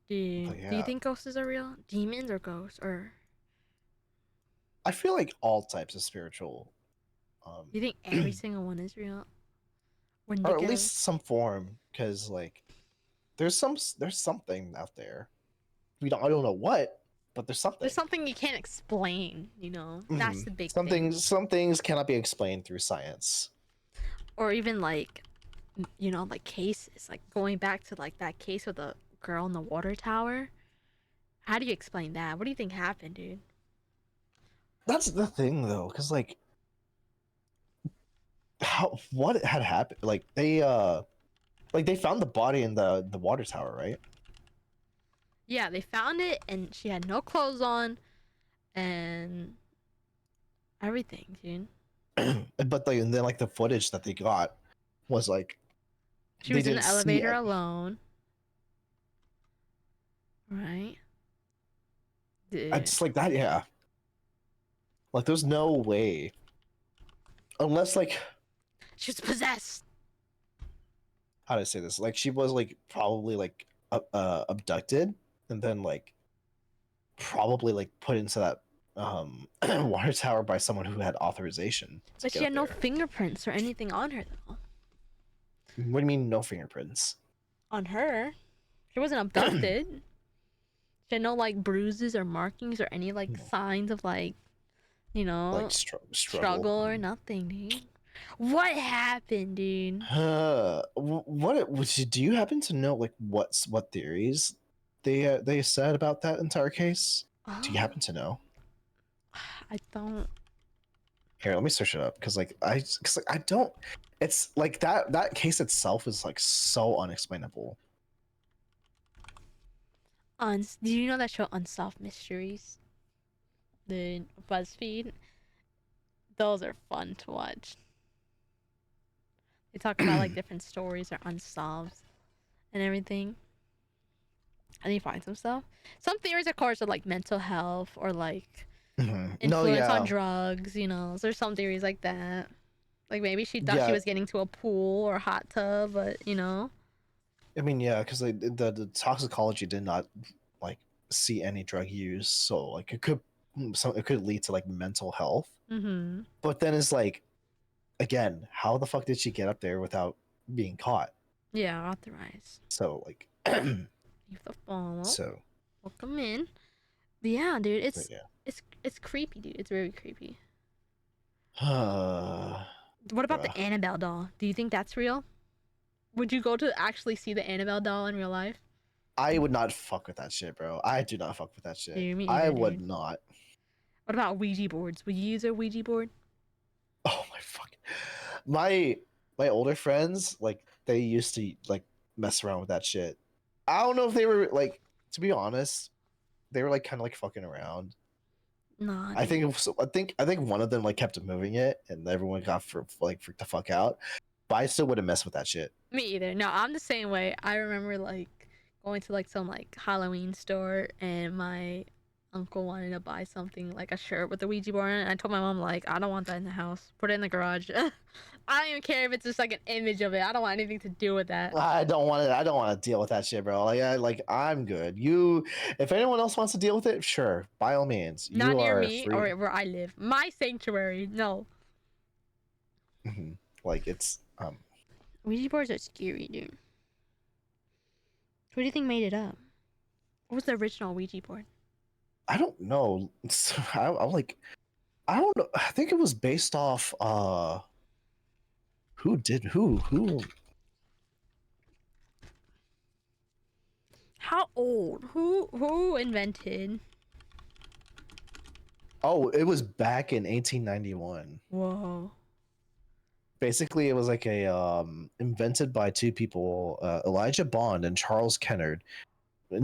dude. Yeah. Do you think ghosts are real? Demons or ghosts or? I feel like all types of spiritual. You think every single one is real? Or at least some form, because like, there's something out there. I don't know what, but there's something. There's something you can't explain. You know, that's the big thing. Some things cannot be explained through science. Or even like, you know, like cases, like going back to like that case with the girl in the water tower. How do you explain that? What do you think happened, dude? That's the thing, though, because like, what had happened? Like they found the body in the water tower, right? Yeah, they found it, and she had no clothes on, and everything, dude. But like, and then like the footage that they got was like she was in the elevator alone, right? It's like that, yeah. Like, there's no way, unless like she was possessed. How do I say this? Like, she was like probably like abducted, and then like probably like put into that water tower by someone who had authorization. But she had no fingerprints or anything on her, though. What do you mean, no fingerprints? On her, she wasn't abducted. She had no like bruises or markings or any like signs of like, you know, like struggle or nothing, dude. What happened, dude? Do you happen to know like what theories they said about that entire case? Do you happen to know? I don't. Here, let me search it up because I don't. It's like that case itself is like so unexplainable. Do you know that show Unsolved Mysteries? The BuzzFeed. Those are fun to watch. They talk about like different stories are unsolved and everything. I need to find some stuff. Some theories, of course, are like mental health or like No, influence on yeah, drugs. You know, so there's some theories like that. Like maybe she thought she yeah. was getting to a pool or hot tub, but you know. I mean, yeah, because like the toxicology did not like see any drug use, so like it could lead to like mental health. Mm-hmm. But then it's like, again, how the fuck did she get up there without being caught? Yeah, authorized. So like, Leave the follow. so Welcome in. Yeah, dude, but it's creepy, dude. It's very creepy. yeah. What about Bruh. the Annabelle doll? Do you think that's real? Would you go to actually see the Annabelle doll in real life? I would not fuck with that shit, bro. I do not fuck with that shit. Dude, me I either, would dude. not. What about Ouija boards? Would you use a Ouija board? Oh my fuck. My older friends, like they used to like mess around with that shit. I don't know if they were like, to be honest, they were like kind of like fucking around. Nah, I dude. think I think one of them like kept moving it, and everyone got freaked the fuck out. But I still wouldn't mess with that shit. Me either. No, I'm the same way. I remember like going to like some like Halloween store and my uncle wanted to buy something like a shirt with the Ouija board on it. And I told my mom like I don't want that in the house. Put it in the garage. I don't even care if it's just like an image of it. I don't want anything to do with that. I don't want to. I don't want to deal with that shit, bro. I'm good. If anyone else wants to deal with it, sure, by all means, Not you near are me free. or where I live. My sanctuary. No. Like it's Ouija boards are scary, dude. Who do you think made it up? What was the original Ouija board? I don't know. I'm like, I don't know. I think it was based off who How old? Who invented? Oh, it was back in 1891. Whoa. Basically, it was like a invented by two people, Elijah Bond and Charles Kennard. The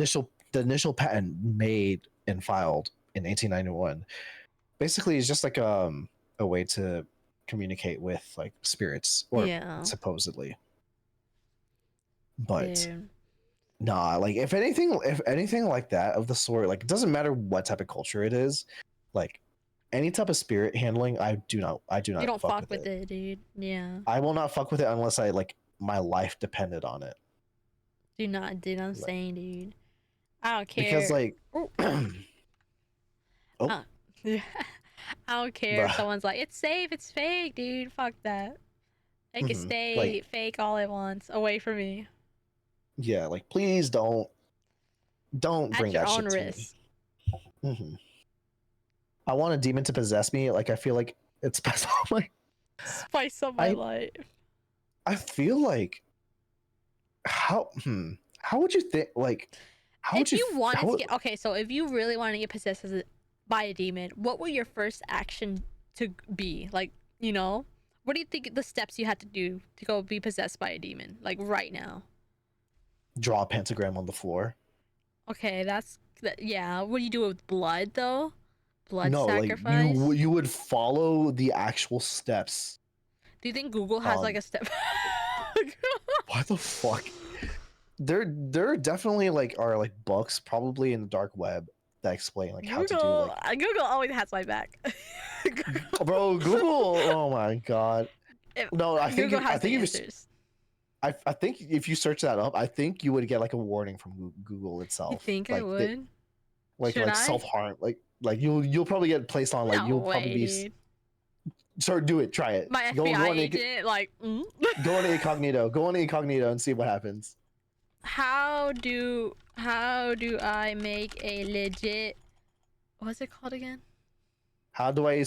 initial patent made and filed in 1891. Basically, it's just like a way to communicate with like spirits, or Yeah. supposedly. But Dude. nah, like if anything like that of the sort, like it doesn't matter what type of culture it is, like any type of spirit handling, I do not You don't fuck fuck with it, dude. Yeah. I will not fuck with it unless I like my life depended on it. Do not, dude. I'm Like, saying, dude. I don't because care. like Oh. oh, Yeah. I don't care if bruh. someone's like, it's safe, it's fake, dude. Fuck that. They can stay Like fake all it wants away from me. yeah, like please don't At bring your that own shit to risk. me. I want a demon to possess me. Like I feel like it's best. Like Spice up my life. I feel like how would you think like how would If you wanted how to would, get okay, so if you really wanted to get possessed by a demon, what would your first action to be? Like, you know, what do you think the steps you had to do to go be possessed by a demon? Like right now. draw a pentagram on the floor? Okay, yeah. What do you do with blood though? Blood No, like sacrifice. you would follow the actual steps. Do you think Google has like a step? What the fuck? There definitely like are like books probably in the dark web that explain like how to do like Google always has my back. bro, Google, oh my god. No, I think Google has I think the if answers. I think if you search that up, I think you would get like a warning from Google itself. You think I Like would? like Should I? self-harm, like you'll probably get placed on like No you'll way, probably be dude. sir, do it, try it. My FBI agent, like, go on incognito and see what happens. how do I make a legit? What's it called again? How do I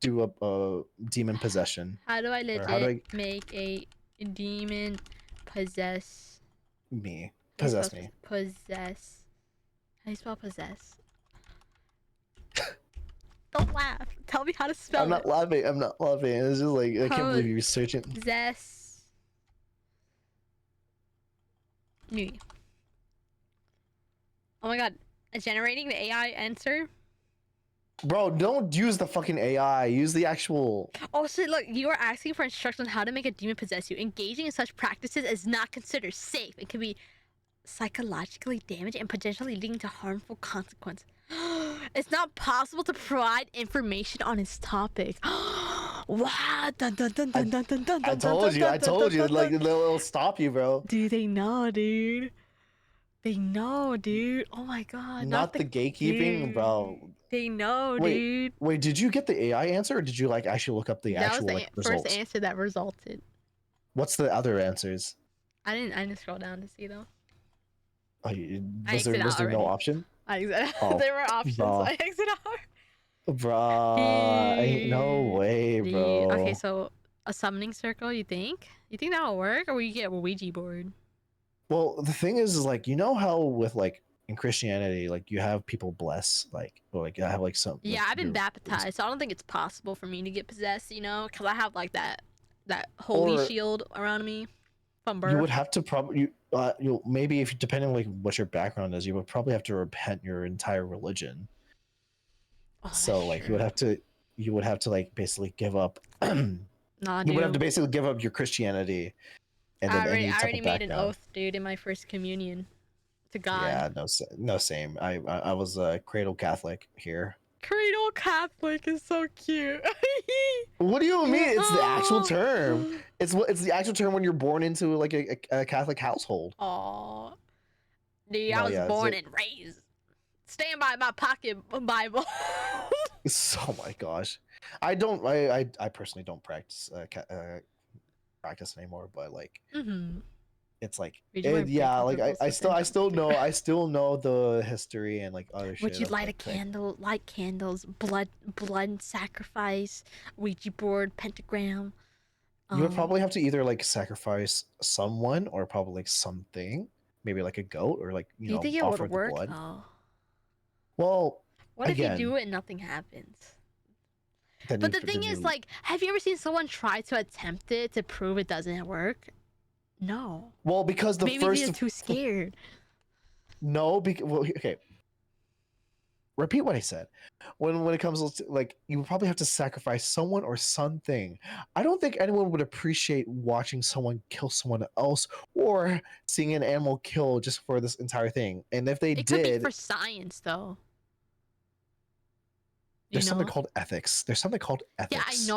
do a demon possession? How do I Or legit make a demon possess me? how do you Possess spell me. possess? How do you spell possess? Don't laugh. Tell me how to spell I'm not laughing. I'm not laughing. It's just like I can't believe you're searching. Possess me. Oh my god. Generating the AI answer? Bro, don't use the fucking AI. Use the actual. Oh, so look, you are asking for instructions on how to make a demon possess you. Engaging in such practices is not considered safe and can be psychologically damaged and potentially leading to harmful consequences. It's not possible to provide information on this topic. Wow. Dun, dun, dun, dun, dun, dun, dun, I dun, told dun, you, dun, I dun, told dun, you, dun, like dun. it'll stop you, bro. Dude, they know, dude. They know, dude. Oh my god. Not the gatekeeping, dude. bro. They know, Wait, dude. wait, did you get the AI answer, or did you like actually look up the That was actual the like first results? answer that resulted. What's the other answers? I didn't scroll down to see though. Oh, I was there exited out no already. option? I exited. Oh, There were options. So bro, I exited out. bro, ain't no way, Dude. Okay, bro. so a summoning circle. You think? You think that'll work, or will you get a Ouija board? Well, the thing is like you know how with like in Christianity, like you have people bless, like or like I have like some. Yeah, Like, I've been baptized, so I don't think it's possible for me to get possessed. You know, because I have like that holy Or shield around me from you would birth. have to probably you maybe if depending on like what your background is, you would probably have to repent your entire religion. Oh, So that's like true. you would have to like basically give up Nah, you would have to dude. basically give up your Christianity and then any I type already of made an background. oath, dude, in my first communion to God. Yeah, no same. I was a cradle Catholic here. Cradle Catholic is so cute. What do you mean? It's the actual term. It's the actual term when you're born into like a Catholic household. Aw. Dude, I No, was yeah. born and raised. Stand by my pocket Bible. Oh my gosh, I personally don't practice practice anymore, but like Mm-hmm. it's like Would you wear birth yeah, like control I still know the history and like other Would shit you of light a like thing. candle, light candles, blood sacrifice, Ouija board, pentagram? You would probably have to either like sacrifice someone or probably like something, maybe like a goat or like Do you think it would offer the work blood. though? Well, What if you again, do it and nothing happens? then But the thing is, like, have you ever seen someone try to attempt it to prove it doesn't work? No. well because the Maybe first they're too scared. no because well okay, repeat what I said. When it comes to like you would probably have to sacrifice someone or something. I don't think anyone would appreciate watching someone kill someone else or seeing an animal kill just for this entire thing. And if they It could be did, for science, though. there's something know? called ethics. There's something called Yeah, ethics.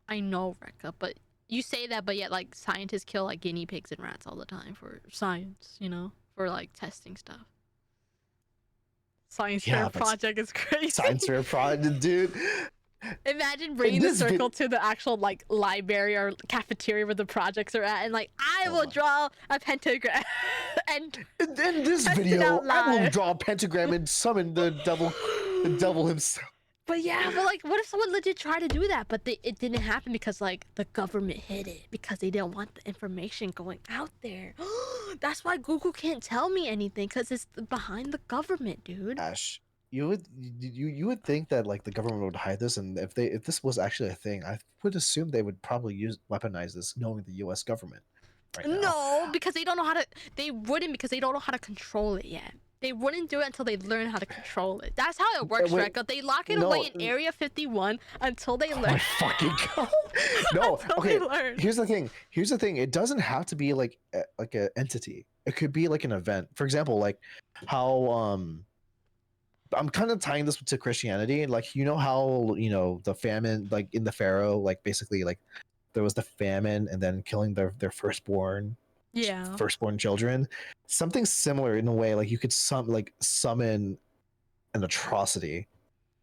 I know, Rekka, but you say that, but yet, like, scientists kill, like, guinea pigs and rats all the time for science, you know? For, like, testing stuff. Science fair Yeah, but project is crazy. science fair project, dude. Imagine bringing the this circle to the actual, like, library or cafeteria where the projects are at, and, like, I Oh will my- draw a pentagram. And In this test it video, out I will live. draw a pentagram and summon the devil himself. But yeah, but like, what if someone legit tried to do that, but it didn't happen because like the government hid it because they didn't want the information going out there. That's why Google can't tell me anything because it's behind the government, dude. Ash, you would think that like the government would hide this, and if this was actually a thing, I would assume they would probably weaponize this, knowing the U.S. government right now. No, because they don't know how to. They wouldn't because they don't know how to control it yet. They wouldn't do it until they learn how to control it. That's how it works, Wait, Rekka. They lock it no, away in Area 51 until they Oh learn. my fucking god! No, Until okay. they learn. Here's the thing. Here's the thing. It doesn't have to be like an entity. It could be like an event. For example, like how I'm kind of tying this to Christianity. Like you know how the famine, like in the Pharaoh, like basically like there was the famine and then killing their Yeah. firstborn children. Something similar in a way. Like you could summon an atrocity,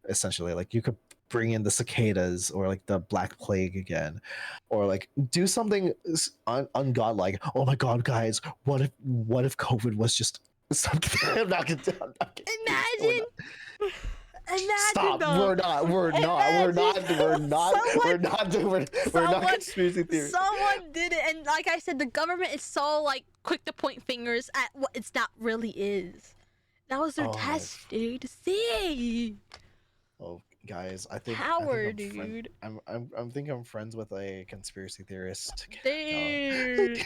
essentially. Like you could bring in the cicadas or like the black plague again, or like do something ungodlike. Oh my god, guys, what if COVID was just something? I'm not gonna. Imagine. Stop! Though. We're not conspiracy theories. Someone did it, and like I said, the government is so like quick to point fingers at what it's not really is. That was their Oh, test, dude. To see. Oh, guys, I think Power, I'm dude. I'm think I'm friends with a conspiracy theorist. Dude.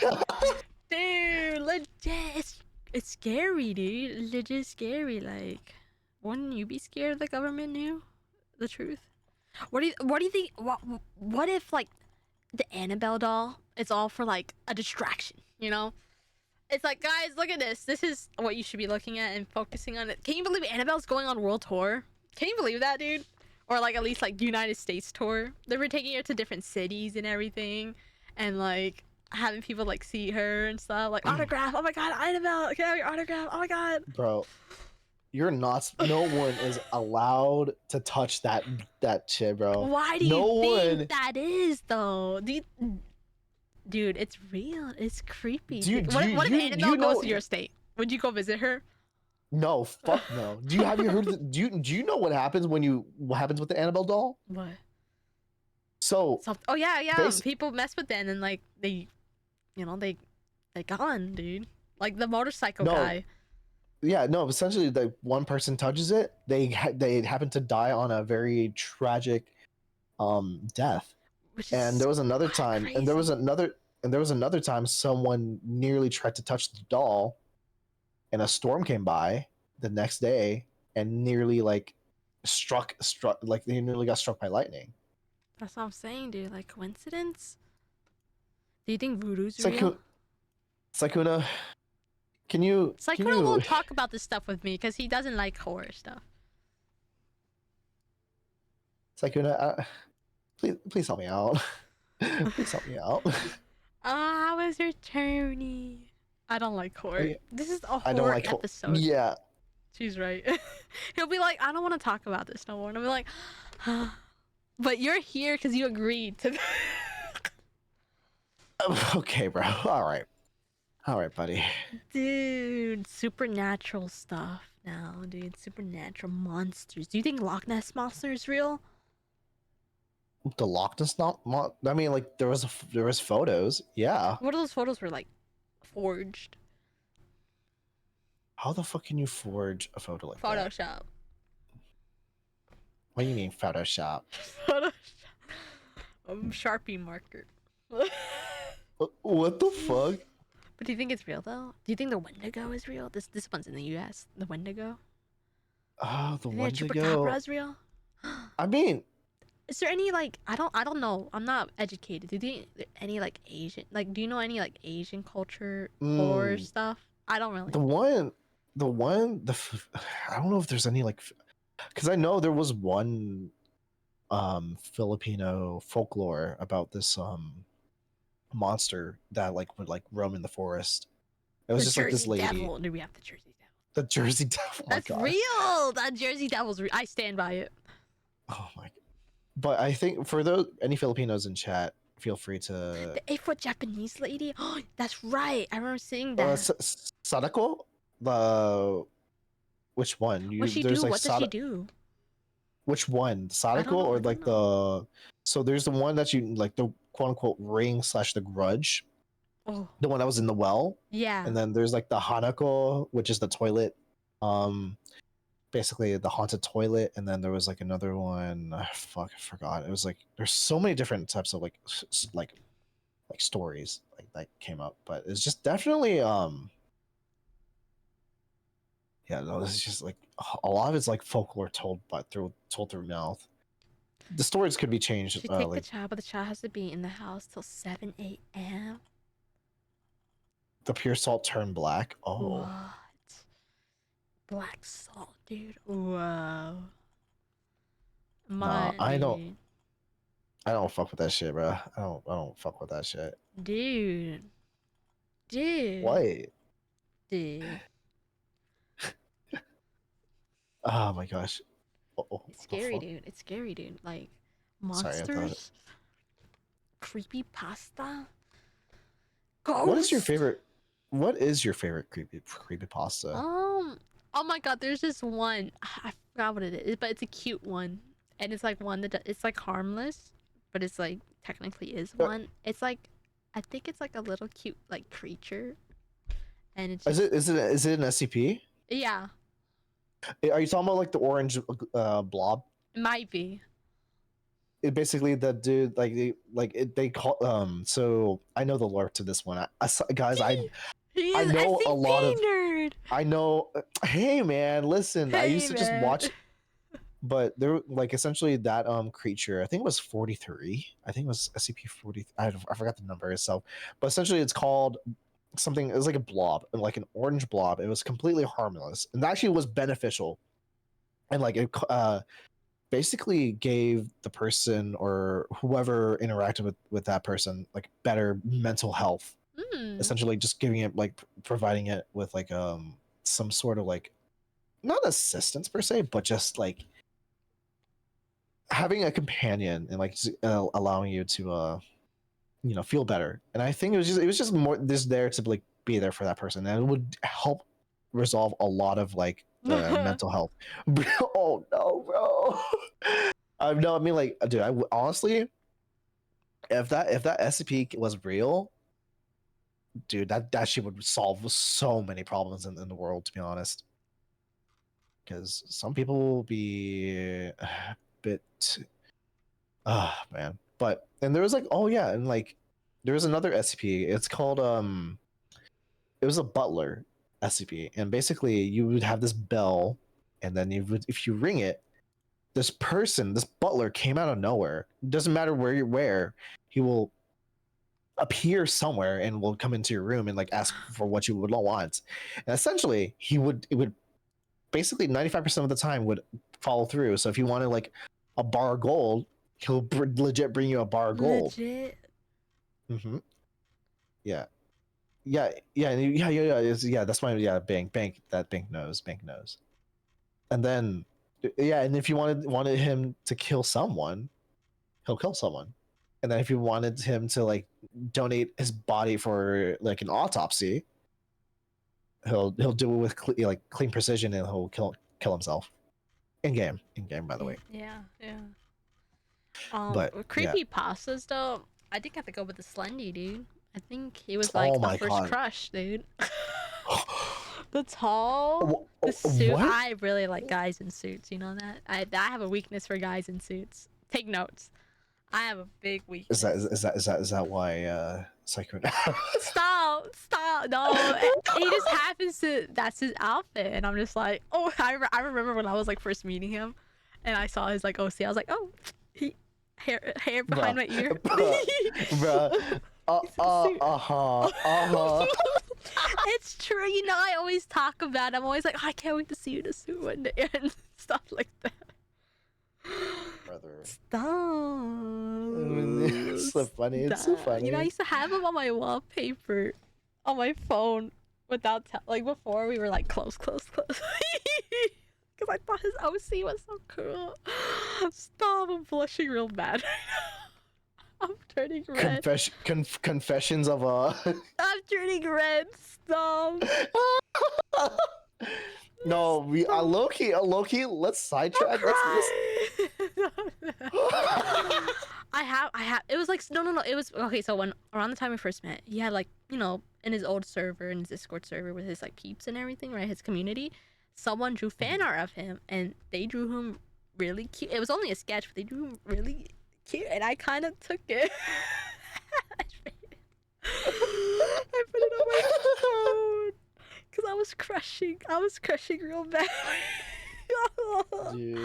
Dude, legit. It's scary, dude. Legit scary. Like, wouldn't you be scared if the government knew the truth? What do you think? What if like the Annabelle doll is all for like a distraction? You know, It's like, guys, look at this. This is what you should be looking at and focusing on it. Can you believe Annabelle's going on world tour? Can you believe that, dude? Or like at least like United States tour. They were taking her to different cities and everything, and like having people like see her and stuff. Like autograph. Oh my god, Annabelle, can I have your autograph? Oh my god. Bro, you're not. No one is allowed to touch that shit, bro. Why do No you think one. that is though? Dude, it's real. It's creepy. Do you Dude. do you, What if you Annabelle you goes know? to your state? Would you go visit her? No, fuck no. Do you have you heard? Do you know what happens what happens with the Annabelle doll? What? So, Oh yeah, yeah. basi- People mess with them and like they, they gone, dude. Like the motorcycle no, guy. yeah, no. Essentially, the one person touches it, they happen to die on a very tragic death. Which And is there was another so time, crazy. and there was another time someone nearly tried to touch the doll, and a storm came by the next day and nearly like struck like they nearly got struck by lightning. That's what I'm saying, dude. Like coincidence? Do you think voodoo's It's real? Sakuna, can you Saikuna won't talk about this stuff with me because he doesn't like horror stuff. Sakuna, please help me out. Please help me out. How was your journey? I don't like horror. This is a I don't horror like episode. yeah. She's right. He'll be like, I don't want to talk about this no more. And I'll be like, but you're here because you agreed to. Okay, bro. All right, buddy. Dude, supernatural stuff now, dude. Supernatural monsters. Do you think Loch Ness monster is real? The Loch Ness not. I mean, like there was photos. Yeah. What if those photos were like forged? How the fuck can you forge a photo like that? Photoshop. What do you mean Photoshop? Photoshop. Sharpie marker. What the fuck? But do you think it's real though? Do you think the Wendigo is real? This one's in the U.S. The Wendigo. Oh, the Do you think Wendigo. Chupacabra is real? I mean, Is there any like I don't know. I'm not educated. Do you think any like Asian do you know any like Asian culture horror stuff? I don't really. I don't know if there's any like, because I know there was one Filipino folklore about this monster that like would like roam in the forest. It was The just like this Jersey lady. Devil. Do we have the Jersey Devil? The Jersey Devil. Oh my That's God. real. That Jersey Devil's real. I stand by it. Oh my. But I think for any Filipinos in chat, feel free to. The 8-foot Japanese lady. Oh, that's right. I remember seeing that. Sadako, which one? What she do? There's like What does she do? Which one? Sadako know, or I like don't the. So there's the one that you like, the quote unquote ring / the grudge, Oh, the one that was in the well, yeah. and then there's like the Hanako, which is the toilet, basically the haunted toilet, and then there was like another one. Fuck, I forgot. It was like there's so many different types of like like stories like that came up, but it's just definitely yeah, no, this is just like a lot of it's like folklore told through mouth. The stories could be changed. She take the Like child, but the child has to be in the house till 7 a.m. the pure salt turned black. Oh, What? Black salt, dude. Whoa. nah, Dude. I don't fuck with that shit, bro. I don't fuck with that shit. Dude. Dude. What? Dude. Oh my gosh. It's scary, dude. It's scary, dude. Like Sorry, I thought. monsters, creepy pasta, ghosts. What is your favorite? What is your favorite creepy pasta? Oh my god, there's this one. I forgot what it is, but it's a cute one, and it's like one that it's like harmless, but it's like technically is one. It's like, I think it's like a little cute like creature, and it's just, Is it an SCP? yeah, Are you talking about like the orange blob? it might be. It basically the dude they call so I know the lore to this one. Guys, I know a lot of nerd. I know. Hey man, listen, I used to just watch, but there like essentially that creature. I think it was 43. I think it was SCP 40. I forgot the number itself, but essentially it's called something. It was like a blob, like an orange blob. It was completely harmless, and actually was beneficial, and like it basically gave the person or whoever interacted with that person like better mental health. Essentially, just giving it like providing it with like some sort of like not assistance per se, but just like having a companion and like allowing you to feel better. And I think it was just more this there to like be there for that person, and it would help resolve a lot of like the mental health. Oh no, bro. No, I mean like, dude, honestly, if that SCP was real, dude, that shit would solve so many problems in the world, to be honest. Because some people will be a bit, man. But and there was like, oh yeah, and like there was another SCP. It's called it was a butler SCP, and basically you would have this bell, and then if you ring it, this butler came out of nowhere. Doesn't matter where, he will appear somewhere and will come into your room and like ask for what you would want. And essentially, it would basically 95% of the time would follow through. So if you wanted like a bar of gold, he'll legit bring you a bar of gold. Legit. Mm-hmm. Yeah. Yeah. That's why. Yeah, bank. That bank knows. Bank knows. And then, yeah, and if you wanted him to kill someone, he'll kill someone. And then if you wanted him to like donate his body for like an autopsy, he'll do it with clean precision, and he'll kill himself in game. By the way. Yeah. But yeah. Creepy pastas though. I think I have to go with the Slendy, dude. I think he was Oh like my a first God. crush, dude. The tall, the suit. What? I really like guys in suits. You know that. I have a weakness for guys in suits. Take notes. I have a big weakness. Is that why Psycho? Stop! No, he just happens to. That's his outfit, and I'm just like, oh, I remember when I was like first meeting him, and I saw his like OC. I was like, oh, he hair behind my ear. Bruh. It's true, you know. I always talk about it. I'm always like, oh, I can't wait to see you in a suit one day and stuff like that. Brother. Stop. It's so funny. It's so funny. You know, I used to have him on my wallpaper on my phone without like before we were like close. Because I thought his OC was so cool. Stop, I'm blushing real bad right now. I'm turning red. Confessions of I'm turning red. Stop. No, low key. Let's sidetrack. I have. It was like no. It was okay. So when around the time we first met, he had like in his old server, in his Discord server with his like peeps and everything, right? His community. Someone drew fan art of him, and they drew him really cute. It was only a sketch, but they drew him really cute, and I kind of took it. I put it on my phone because I was crushing real bad. Dude.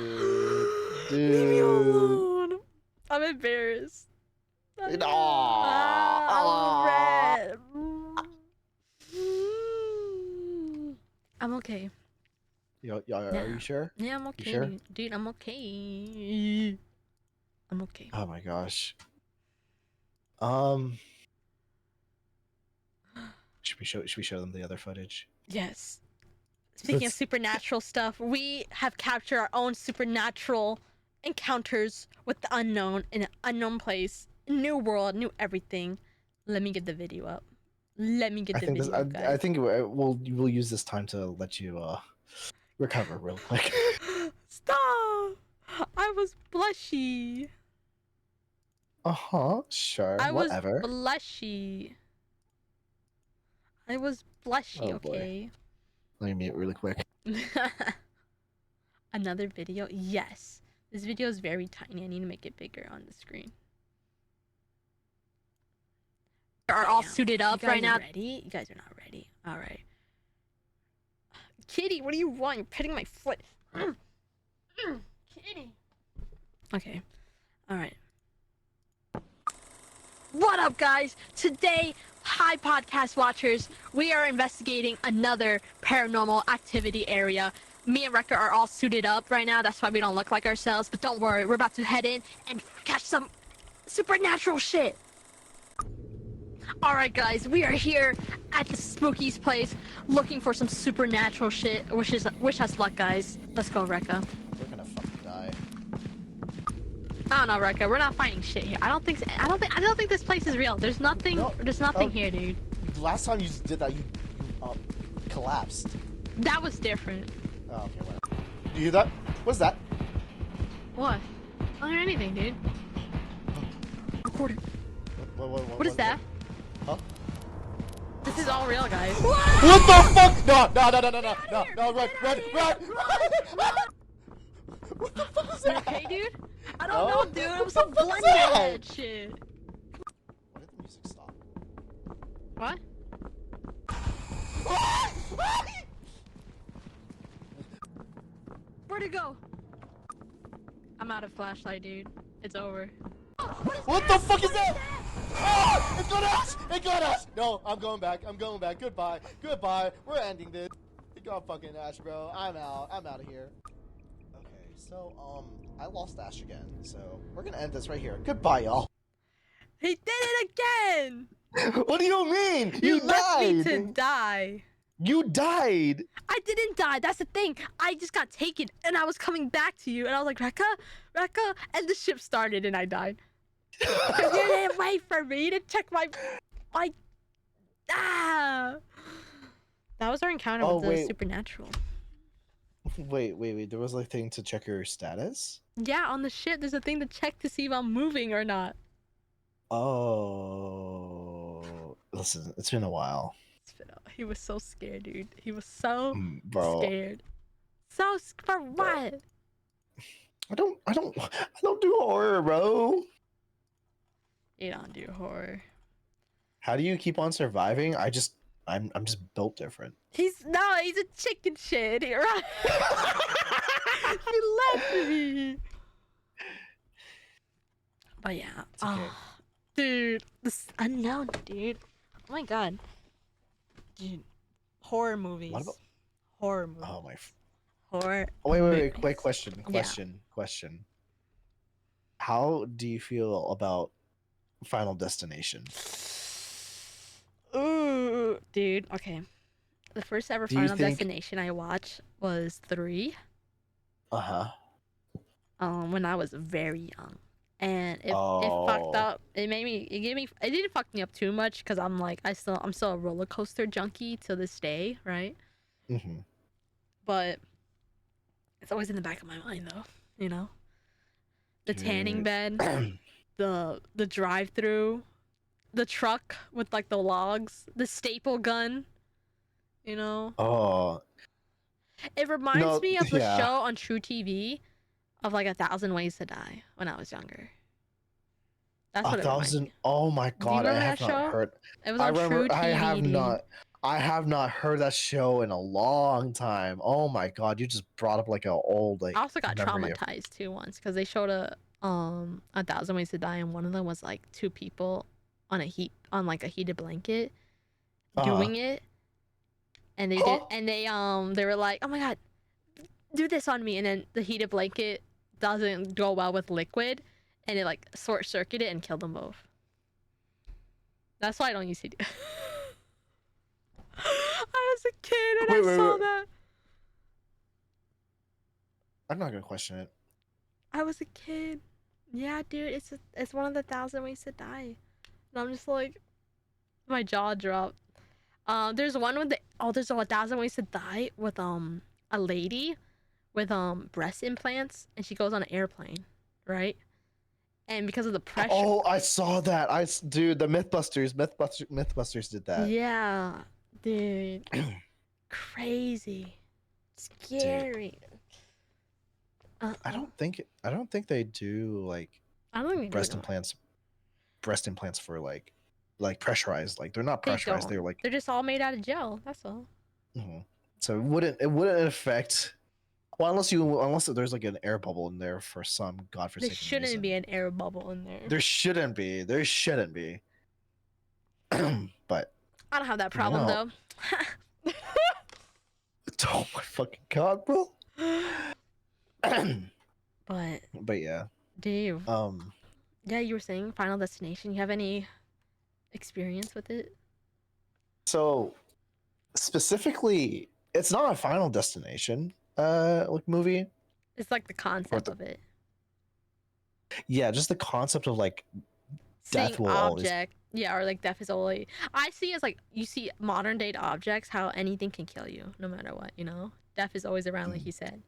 Leave me alone. I'm embarrassed. I'm red. I'm okay. Are you sure? Yeah, I'm okay. You sure? Dude, I'm okay. I'm okay. Oh my gosh. Should we show them the other footage? Yes. Speaking of supernatural stuff, we have captured our own supernatural encounters with the unknown in an unknown place, new world, new everything. Let me get the video up. I think we'll use this time to let you recover real quick. Stop! I was blushy. Sure. I whatever. was blushy. Oh, okay? Let me mute really quick. Another video? Yes. This video is very tiny. I need to make it bigger on the screen. Are all suited up right now. Ready? You guys are not ready. All right. Kitty, what do you want? You're petting my foot. Kitty. Okay. All right. What up, guys? Today, Hi, podcast watchers. We are investigating another paranormal activity area. Me and Rekka are all suited up right now. That's why we don't look like ourselves. But don't worry, we're about to head in and catch some supernatural shit. Alright, guys, we are here at the Spooky's place looking for some supernatural shit. Wish us luck, guys. Let's go, Rekka. We're gonna fucking die. I don't know, Rekka. We're not finding shit here. I don't think this place is real. There's nothing. No. There's nothing here, dude. Last time you did that, you collapsed. That was different. Oh, okay, whatever. Do you hear that? What's that? What? I don't hear anything, dude. Recorded. What is that? Huh? This is all real, guys. What the fuck? No, run! What the fuck is You that? okay, dude? I don't know, dude. It was some What the fuck blood is in your that? head shit. Why did the music stop? What? Where'd it go? I'm out of flashlight, dude. It's over. What the fuck is that? Ah! It got us! It got us! No, I'm going back. Goodbye. We're ending this. It got fucking Ash, bro. I'm out of here. Okay, so, I lost Ash again, so we're gonna end this right here. Goodbye, y'all. He did it again! What do you mean? You left died! me to die. You died! I didn't die. That's the thing. I just got taken, and I was coming back to you, and I was like, Rekka, and the ship started, and I died. 'Cause you didn't wait for me to check my. That was our encounter with the supernatural. Wait. There was a thing to check your status? Yeah, on the ship, there's a thing to check to see if I'm moving or not. Oh. Listen, it's been a while. He was so scared, dude. He was so scared. For what? I don't do horror, bro. You don't do horror. How do you keep on surviving? I'm just built different. He's a chicken shit, right? He left me. But yeah, okay. Dude, this unknown, dude. Oh my god, dude, horror movies. What about horror movies? Oh my. Horror. Oh, wait. Question. How do you feel about Final Destination? Ooh, dude. Okay, the first ever Final Destination I watched was 3. When I was very young, and it fucked up. It didn't fuck me up too much because I'm still a roller coaster junkie to this day, right? Mm-hmm. But it's always in the back of my mind, though. You know, the tanning bed, the drive-through, the truck with like the logs, the staple gun. You know. Oh. It reminds me of a show on True TV of like 1,000 Ways to Die when I was younger. That's what it reminds me. Oh my god, I have not heard. It was on True TV. I have not heard that show in a long time. Oh my god, you just brought up like an old I also got traumatized too once because they showed a 1,000 Ways to Die, and one of them was like 2 people on a heated blanket doing it, and they were like, oh my god, do this on me, and then the heated blanket doesn't go well with liquid, and it like short circuited and killed them both. That's why I don't usually do. I was a kid when I saw that. I'm not gonna question it. I was a kid. Yeah, dude, it's one of the 1,000 Ways to Die, and I'm just like, my jaw dropped. There's one with there's a 1,000 Ways to Die with a lady with breast implants, and she goes on an airplane, right? And because of the pressure. Oh, I saw that. Dude, the Mythbusters did that. Yeah, dude. Crazy, scary. Dude. I don't think they do like breast implants for like pressurized. Like they're not pressurized. They're just all made out of gel. That's all. Mm-hmm. So it wouldn't affect. Well, unless there's like an air bubble in there for some godforsaken reason. There shouldn't be an air bubble in there. There shouldn't be. But I don't have that I problem know. though. Oh my fucking god, bro. But But yeah. Dave, Um. yeah, you were saying Final Destination. You have any experience with it? So specifically, it's not a Final Destination like movie. It's like the Or concept of it. yeah, just the concept of like Seeing death will always. object, yeah, or like death is only. I see as like you see modern day objects, how anything can kill you, no matter what. You know, death is always around, like Mm. you said.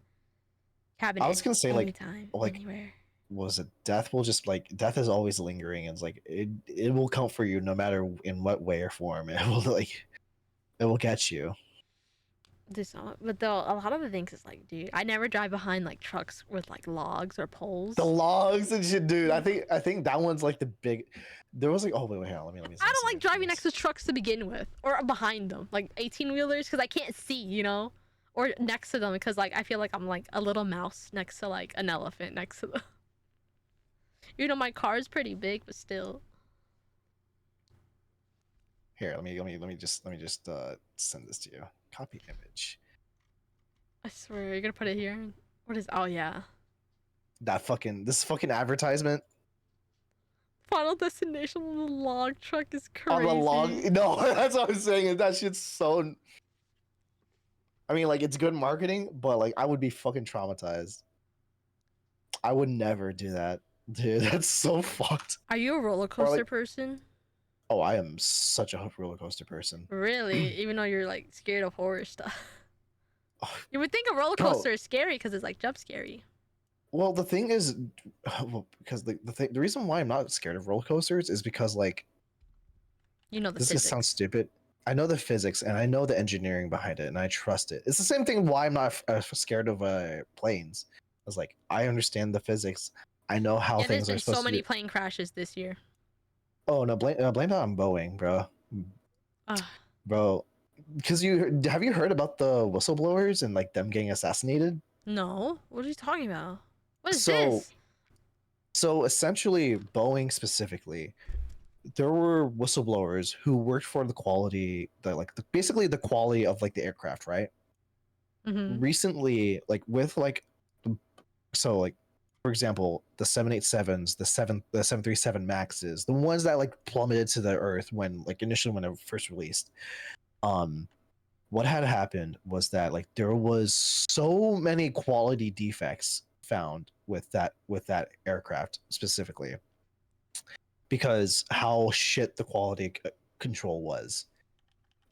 Happen I was gonna say anytime, like anywhere. was it death will just like death is always lingering and it's like it will come for you no matter in what way or form. It will like it will get you. But though a lot of the things is like, dude, I never drive behind like trucks with like logs or The poles. logs and shit, dude. I think that one's like the big. There was like oh wait hang on I don't see like if driving this. next to trucks to begin with, or behind them, like 18-wheelers, because I can't see, you know, or next to them because like I feel like I'm like a little mouse next to like an elephant next to them. You know, my car is pretty big, but still. Here, let me just send this to you. Copy image. I swear, you're gonna put it here. What is? Oh yeah, This fucking advertisement Final Destination on the log truck is on the log. crazy. No, that's what I'm saying. That shit's so. I mean, like it's good marketing, but like I would be fucking traumatized. I would never do that, dude. That's so fucked. Are you a roller Or coaster like, person? oh, I am such a roller coaster person, Really? Even though you're like scared of horror stuff. You would think a roller bro. coaster is scary because it's like jump scary. Well, the thing is, well, because the reason why I'm not scared of roller coasters is because like You know the this just sounds physics. stupid. I know the physics and I know the engineering behind it, and I trust it. It's the same thing why I'm not scared of planes. I was like, I understand the physics. I know how Yeah, there's things are been so supposed to many do. plane crashes this year. Oh no, blame that on Boeing, bro. Ugh. Bro, because have you heard about the whistleblowers and like them getting assassinated? No, what are you talking about? What is So this? so essentially, Boeing specifically, there were whistleblowers who worked for the quality, basically the quality of like the aircraft, right? Mm-hmm. Recently, like with like so like for example, the 787s, the 737 Maxes, the ones that like plummeted to the earth when like initially when they were first released. Um what had happened was that like there was so many quality defects found with that aircraft specifically because how shit the quality control was.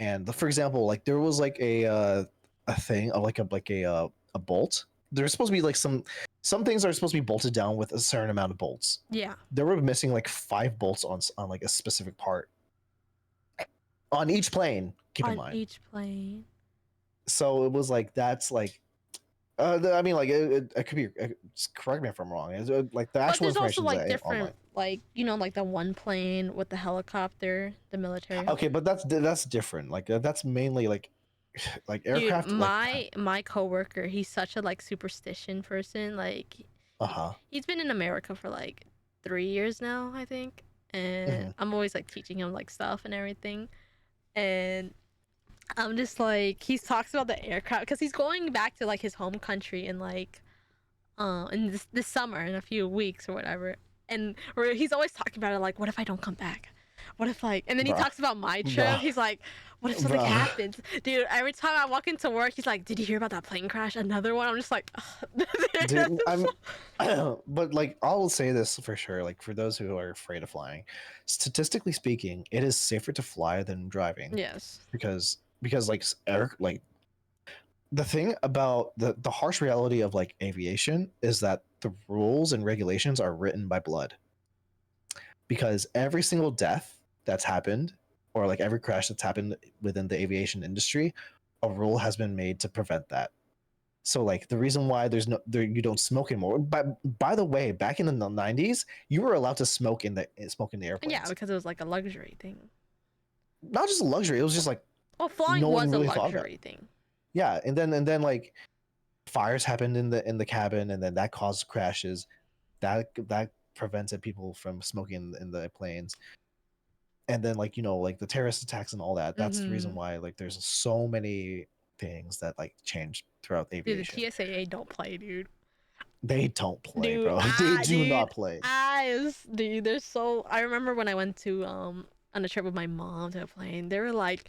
And for example, like there was like a thing of a bolt. There's supposed to be like some things are supposed to be bolted down with a certain amount of bolts. Yeah, There were missing like 5 bolts on like a specific part on each plane. Keep in on mind. each plane. So it was like that's like I mean, like it could be. Just correct me if I'm wrong. Like the But actual there's also information is like online. different, like you know, like the one plane with the helicopter, the military. Okay, but that's different. Like that's mainly like like Dude, aircraft. Like my coworker, he's such a like superstition person. Like uh-huh. he's been in America for like 3 years now, I think. And Hmm. I'm always like teaching him like stuff and everything. And I'm just like he talks about the aircraft because he's going back to like his home country in like in this summer in a few weeks or whatever. And where he's always talking about it like, what if I don't come back? What if like and then he Bruh, talks about my trip. bruh, He's like, what if something bruh. happens? Dude, every time I walk into work, he's like, did you hear about that plane crash? Another one? I'm just like, Dude, I'm. But like I'll say this for sure. Like for those who are afraid of flying, statistically speaking, it is safer to fly than driving yes. because like air like the thing about the harsh reality of like aviation is that the rules and regulations are written by blood because every single death that's happened or like every crash that's happened within the aviation industry, a rule has been made to prevent that. So like the reason why you don't smoke anymore. But by the way, back in the 90s, you were allowed to smoke in the Yeah, airplanes. because it was like a luxury thing. Not just a luxury, it was just like Well, flying no one was a really thought about it. luxury thing. Yeah, and then like fires happened in the cabin and then that caused crashes. That prevented people from smoking in the planes. and then like like the terrorist attacks and all that. That's the reason Mm-hmm. why like there's so many things that like change throughout Dude, the aviation. TSAA don't play, dude. They don't play, Dude, bro. They do dude, not play. dude, they're so. I remember when I went to on a trip with my mom to a plane, they were like,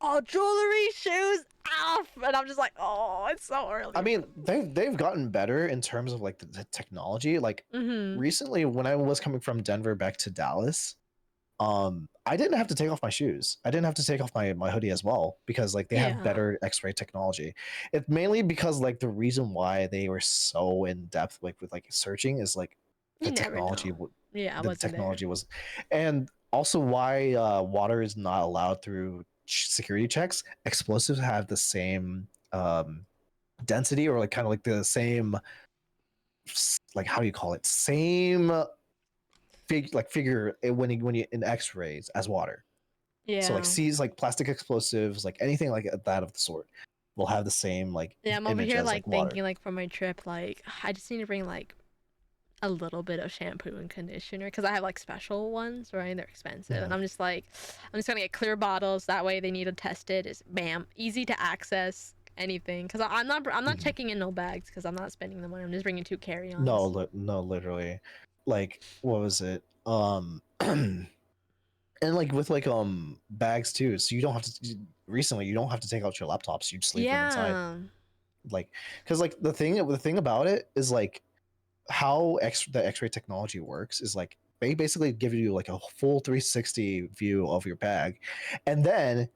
"Oh, jewelry, shoes off," and I'm just like, "Oh, it's so I early." mean, they've gotten better in terms of like the technology. Like Mm-hmm. recently, when I was coming from Denver back to Dallas, I didn't have to take off my shoes. I didn't have to take off my hoodie as well because like they have Yeah, better X-ray technology. It's mainly because like the reason why they were so in depth like with like searching is like you the never technology know. Yeah, I the wasn't there. technology was, and also why water is not allowed through security checks. Explosives have the same density or like kind of like the same like how do you call it same figure when you in X-rays as water. So like Yeah. sees like plastic explosives, like anything like that of the sort, will have the same like Yeah, I'm over image here as like like water. thinking like for my trip, like I just need to bring like a little bit of shampoo and conditioner because I have like special ones, right? They're expensive, and Mhm. I'm just like, I'm just gonna get clear bottles. That way, they need to test it. It's bam, easy to access anything. Because I'm not Mhm. checking in no bags because I'm not spending the money. I'm just bringing two No, carry-ons. no, literally, like what was it? And like with like bags too, so you don't have to. Recently, you don't have to take out your laptops. You just leave them inside. Yeah, Like, because like the thing about it is like how the X-ray technology works is like they basically give you like a full 360 view of your bag, and then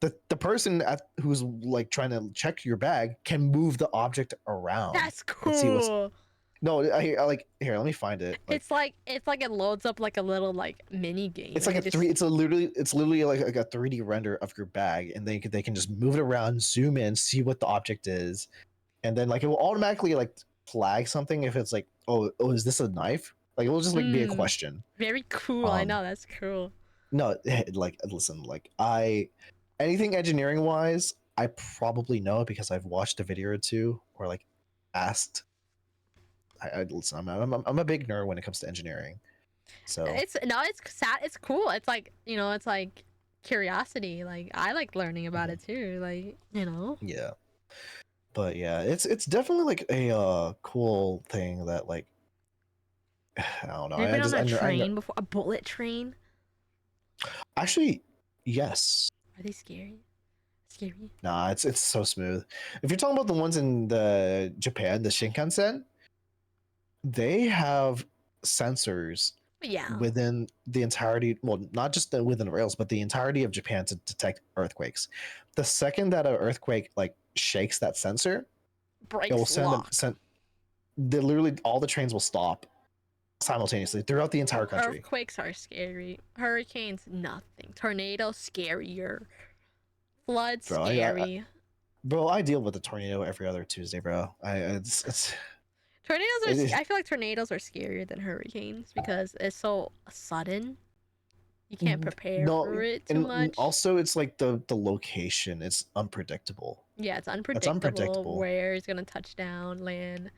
the person who's like trying to check your bag can move the object around that's and see what's. cool. No, I like here. Let me find it. Like It's like it loads up like a little like mini game, it's like and a it three. just It's literally like a 3D render of your bag, and they can just move it around, zoom in, see what the object is, and then like it will automatically like flag something if it's like oh is this a knife, like it will just like be a mm, question. very cool. I um know that's cool. no like listen, like I anything engineering wise I probably know because I've watched a video or two or like asked. I listen, I'm a big nerd when it comes to engineering, so It's no, it's sad. It's cool. It's like it's like curiosity. Like I like learning about mhm, it too. Like yeah. But yeah, it's definitely like a cool thing that like I don't know. Have you I been on just a I know train before? A bullet train? actually yes. Are they scary? Scary? Nah, it's so smooth. If you're talking about the ones in the Japan, the Shinkansen, they have sensors Yeah. within the entirety, well, not just within the rails, but the entirety of Japan to detect earthquakes. The second that an earthquake like shakes that sensor, it will Brakes send them lock. send literally all the trains will stop simultaneously throughout the entire country. Earthquakes are scary. Hurricanes, nothing. Tornadoes, scarier. Floods, Bro, scary. I deal with a tornado every other Tuesday, bro. Tornadoes It is I feel like tornadoes are scarier than hurricanes because it's so sudden. You can't prepare no, for it too and much. also it's like the location. It's unpredictable. Yeah, it's It's unpredictable unpredictable, where it's gonna touch down, land.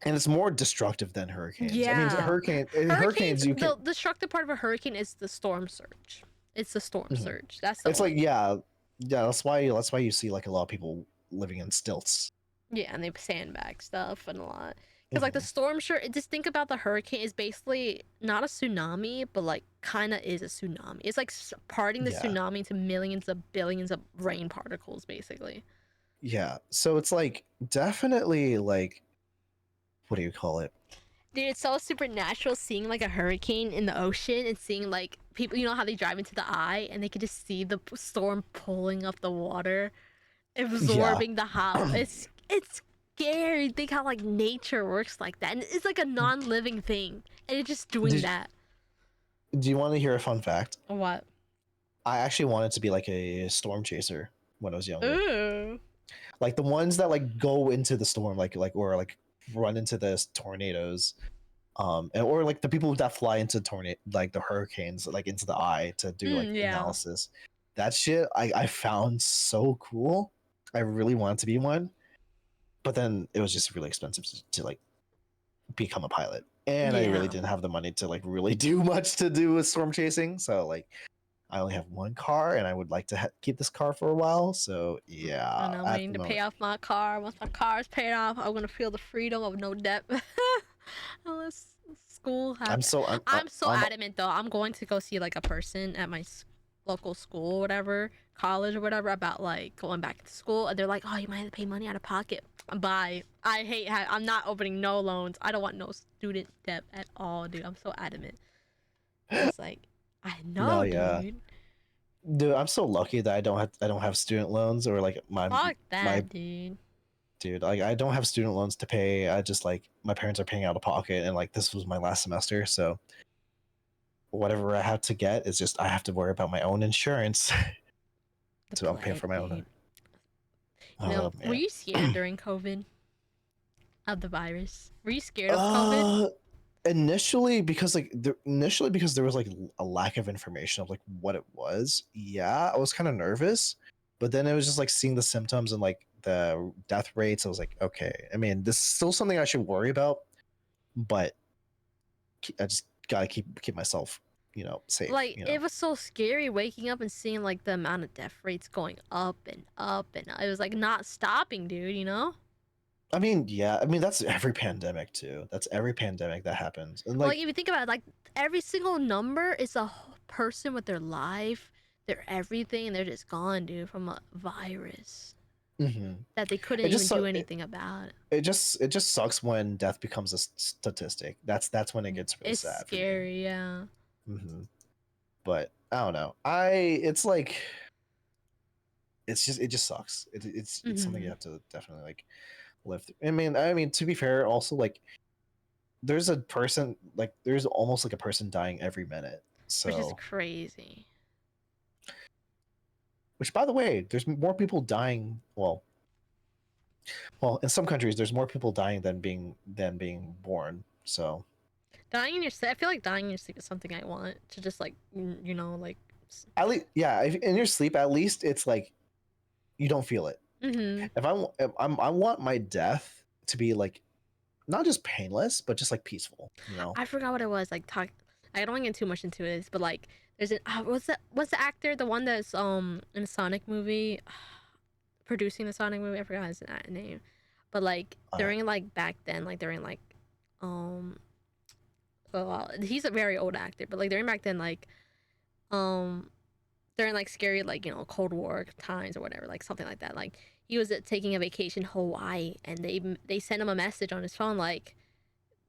and it's more destructive than hurricanes. I mean, Yeah. Hurricanes, hurricanes you can. the destructive part of a hurricane is the storm surge. It's the storm Mhm. surge. That's the It's like only. yeah. That's why you see like a lot of people living in stilts. Yeah, and they sandbag stuff and a lot. Because like the Mhm. storm surge, just think about the hurricane is basically not a tsunami, but like kind of is a tsunami. It's like parting the Yeah, tsunami into millions of billions of rain particles, basically. yeah. So it's like definitely like what do you call it? Dude, it's so supernatural seeing like a hurricane in the ocean and seeing like people, you know how they drive into the eye and they can just see the storm pulling up the water, Yeah. absorbing the hot. It's scary. Think how like nature works like that, and it's like a non-living thing, and it's just doing Did that. Do you want to hear a fun fact? What? I actually wanted to be like a storm chaser when I was younger. Ooh. Like the ones that like go into the storm, or like run into the tornadoes, or like the people that fly into tornado, like the hurricanes, like into the eye to do like Yeah. analysis. That shit I found so cool. I really wanted to be one, but then it was just really expensive to like become a pilot. and I really Yeah. didn't have the money to like really do much to do with storm chasing. So like, I only have one car, and I would like to keep this car for a while. So yeah, And I'm at waiting the to pay moment, off my car. Once my car is paid off, I'm gonna feel the freedom of no debt. Unless school I'm have. so I'm so I'm adamant though. I'm going to go see like a person at my local school, or whatever, college or whatever, about like going back to school, and they're like, "Oh, you might have to pay money out of pocket." Bye. I hate. I'm not opening no loans. I don't want no student debt at all, dude. I'm so adamant. Cause like, I no, know, yeah, dude. dude. I'm so lucky that I don't have student loans or like Fuck my that, dude. dude. Like I don't have student loans to pay. I just like my parents are paying out of pocket, and like this was my last semester, so whatever I have to get is just I have to worry about my own insurance. The So I'm paying plague, for my own. dude. Oh Were man. you scared during COVID of the virus? Were you scared of COVID? Initially because initially because there was like a lack of information of like what it was. Yeah, I was kind of nervous, but then it was just like seeing the symptoms and like the death rates. I was like, okay. I mean, this is still something I should worry about, but I just gotta keep myself, safe. Like, it was so scary waking up and seeing like the amount of death rates going up and up, and it was like not stopping, dude. You know? I mean, yeah. I mean, that's every pandemic too. That's every pandemic that happens, and Like, like, if you think about it, like every single number is a person with their life, their everything, and they're just gone, dude, from a virus mhm. that they couldn't it even just do su- anything about. it just sucks when death becomes a statistic. That's when it gets really It's sad for me. scary, yeah. But I don't know. It's like it just sucks. It's something you Mm-hmm. have to definitely like live through. I mean to be fair, also like there's almost like a person dying every minute. Which is So, crazy. which by the way, there's more people dying. Well, in some countries, there's more people dying than being born. So Dying in your sleep. I feel like dying in your sleep is something I want to just like, like. at least, yeah, in your sleep, at least it's like you don't feel it. Mm-hmm. I want my death to be like not just painless, but just like peaceful. I forgot what it was. Like talk. I don't want to get too much into this, but like, there's an what's the actor, the one that's in a Sonic movie, producing the Sonic movie. I forgot his name, but like Uh, during like back then, like during like um, well, he's a very old actor, but like during back then, like um during like scary like Cold War times or whatever, like something like that, like he was taking a vacation in Hawaii, and they sent him a message on his phone like,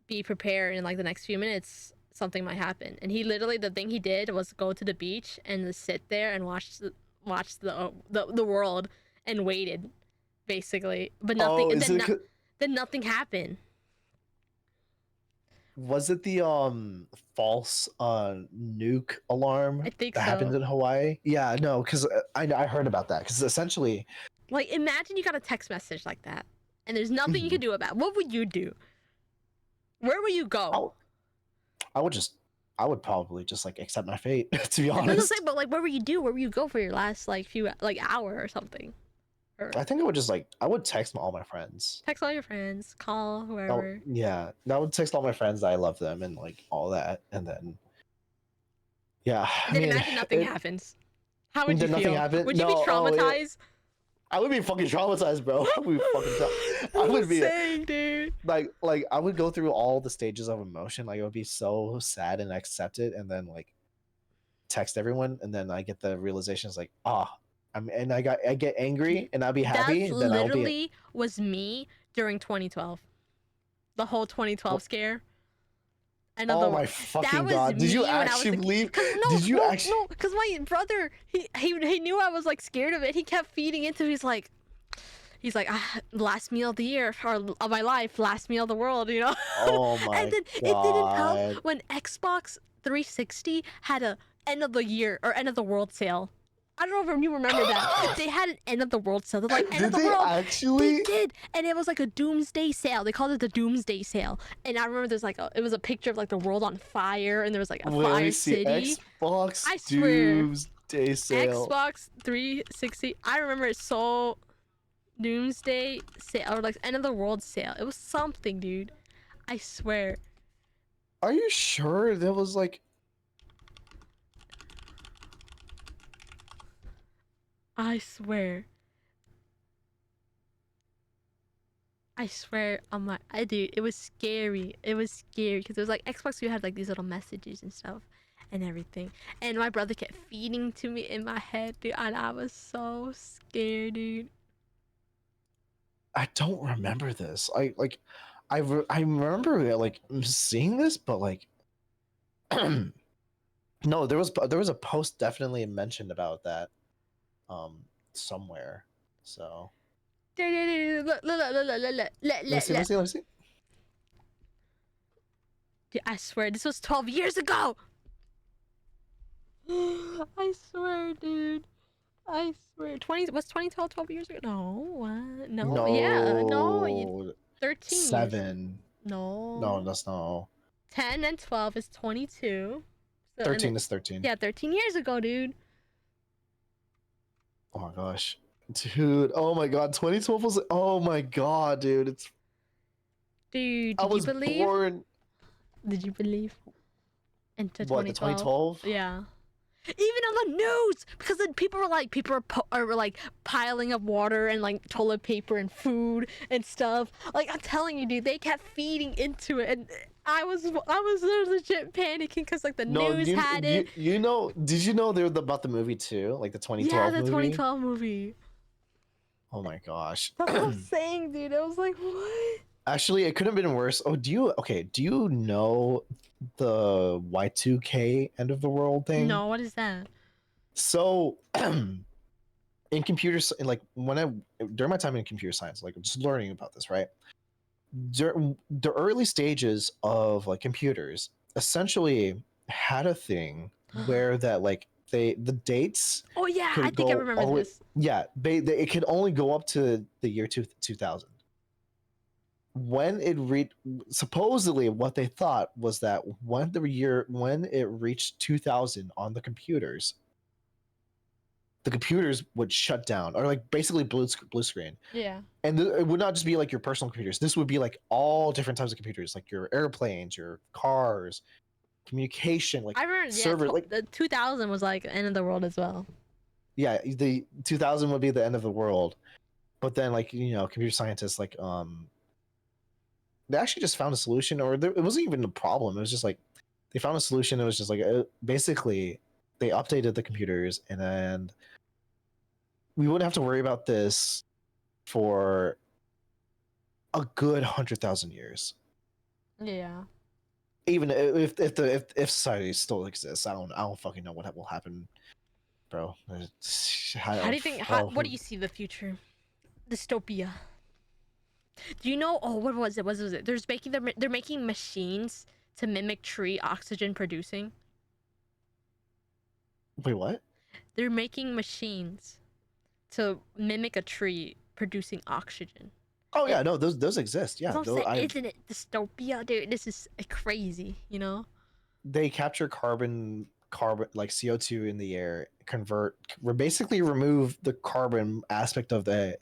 be prepared in like the next few minutes something might happen, and he literally, the thing he did was go to the beach and just sit there and watch the world, and waited basically, but nothing, oh, and is then it? then nothing happened. Was it the false nuke alarm I think that happened so. in Hawaii? Yeah, no, because I heard about that. Because essentially, Like, imagine you got a text message like that and there's nothing you mhm, can do about it. What would you do? Where would you I, go? w- I would just, I would probably just like accept my fate. To be That's what I'm saying, honest, but like, what would you do? Where would you go for your last like few like hour or something? Or I think I would just like I would text all my friends. text all your friends, call whoever. Yeah, I would text all my friends that I love them and like all that, and then yeah, I Then mean imagine nothing it. happens. How would you Did nothing feel? happen? Would you be No. Oh, yeah. traumatized? I would be fucking traumatized, bro. I would be fucking. I I'm would be saying, dude. like I would go through all the stages of emotion. Like I would be so sad and accept it, and then like text everyone, and then I get the realization is like, I get angry, and I'll be That's happy. Then I'll be literally was me during 2012. The whole 2012 scare. Another oh one. my That fucking was god! Did you me when I was actually like, believe? cause Did you actually? no, cause my brother, he knew I was like scared of it. He kept feeding into. He's like, last meal of the year or of my life, last meal of the world, Oh And my then it didn't help god! when Xbox 360 had a end of the year or end of the world sale. I don't know if you remember that. They had an end of the world sale. They're like, end of Did the they world. They actually? did, and it was like a doomsday sale. They called it the doomsday sale. And I remember there's like it was a picture of like the world on fire, and there was like a Wait, let me fire see. city. Xbox I swear, Doomsday Sale. Xbox 360. I remember it so doomsday sale or like end of the world sale. It was something, dude. I swear. Are you sure there was like? I swear. I swear on my, I dude, it was scary. It was scary because it was like Xbox. You had like these little messages and stuff, and everything. And my brother kept feeding to me in my head, dude, and I was so scared, dude. I don't remember this. I remember like seeing this, but like, no, there was a post definitely mentioned about that, um, somewhere. So Dude, look, look, look, look, look, look, look, let me look, see. Let me look. see. Let me see. Dude, I swear this was 12 years ago. I swear, dude. I swear. 20 was 2012 12 years ago? No, what? No, yeah, no, No, 13 years. 7. No, No. that's no. 10 and 12 is 22. So, and 13 then, is 13. yeah, 13 years ago, dude. Oh my gosh, dude. Oh my god, 2012 was. Oh my god, dude. It's. Dude, I did you was believe? born. Did you believe into What, the 2012? 2012? Yeah. Even on the news, because then people were like piling up water and like toilet paper and food and stuff. Like I'm telling you, dude, they kept feeding into it, and I was legit panicking because like the No, news had it. you know. Did you know there was about the movie too, like the Yeah, 2012 the movie? 2012 movie. Oh my gosh. That's what I'm saying, dude. I was like, what? Actually, it could have been worse. Oh, do you? Okay, do you know the Y2K end of the world thing? No, what is that? So, in computers, like when I during my time in computer science, like just learning about this, right? During the early stages of like computers, essentially had a thing where that like the dates Oh yeah, I could think I go remember all the way. this. Yeah, they it could only go up to the year 2000. When it reached, supposedly what they thought was that when it reached 2000 on the computers would shut down or like basically blue screen. Yeah. And it would not just be like your personal computers. This would be like all different types of computers, like your airplanes, your cars, communication, like I remember, yeah, server, like the 2000 was like end of the world as well. yeah, the 2000 would be the end of the world. But then like computer scientists like they actually just found a solution, or it wasn't even a problem. It was just like they found a solution. It was just like basically they updated the computers, and then we wouldn't have to worry about this for a good 100,000 years. Yeah. Even if society still exists, I don't fucking know what will happen, bro. How do you think? What do you see the future? Dystopia. Do you know? Oh, what was it? What was it? They're making machines to mimic tree oxygen producing. Wait, what? They're making machines to mimic a tree producing oxygen. Oh yeah, It, no, those exist. that's Yeah, what I'm those saying. I Isn't it dystopia, dude? This is crazy. You know? they capture carbon like CO2 in the air, basically remove the carbon aspect of the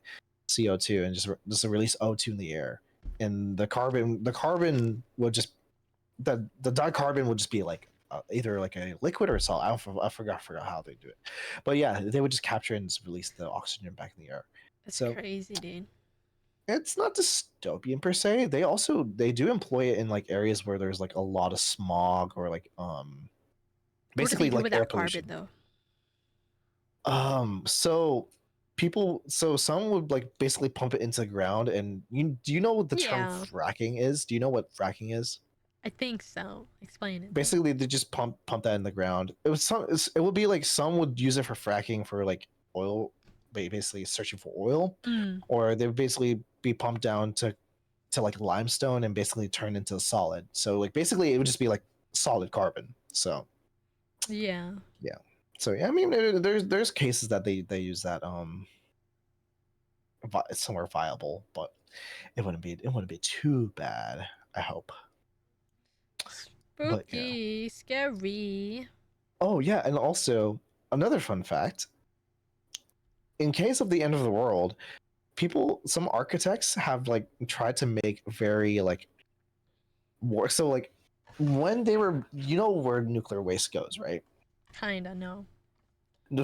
CO2 and just release O2 in the air. And the carbon would just the dicarbon would just be like either like a liquid or a solid. I forgot how they do it, but yeah, they would just capture and just release the oxygen back in the air. That's So crazy, dude. it's not dystopian per se. They do employ it in like areas where there's like a lot of smog or like What do they basically do like with air that carbon pollution. though? So some would like basically pump it into the ground. And do you know what the term Yeah, fracking is? Do you know what fracking is? I think so. Explain it though. Basically they just pump that in the ground. It would be like some would use it for fracking for like oil, basically searching for oil, Mm. or they would basically be pumped down to like limestone and basically turn into a solid. So like basically it would just be like solid carbon. So Yeah. yeah. So yeah, I mean there's cases that they use that somewhere viable, but it wouldn't be too bad, I hope. But yeah. Spooky, scary. Oh yeah, and also another fun fact: in case of the end of the world, some architects have like tried to make very like war. So like when they were, you know where nuclear waste goes, right? Kinda, no.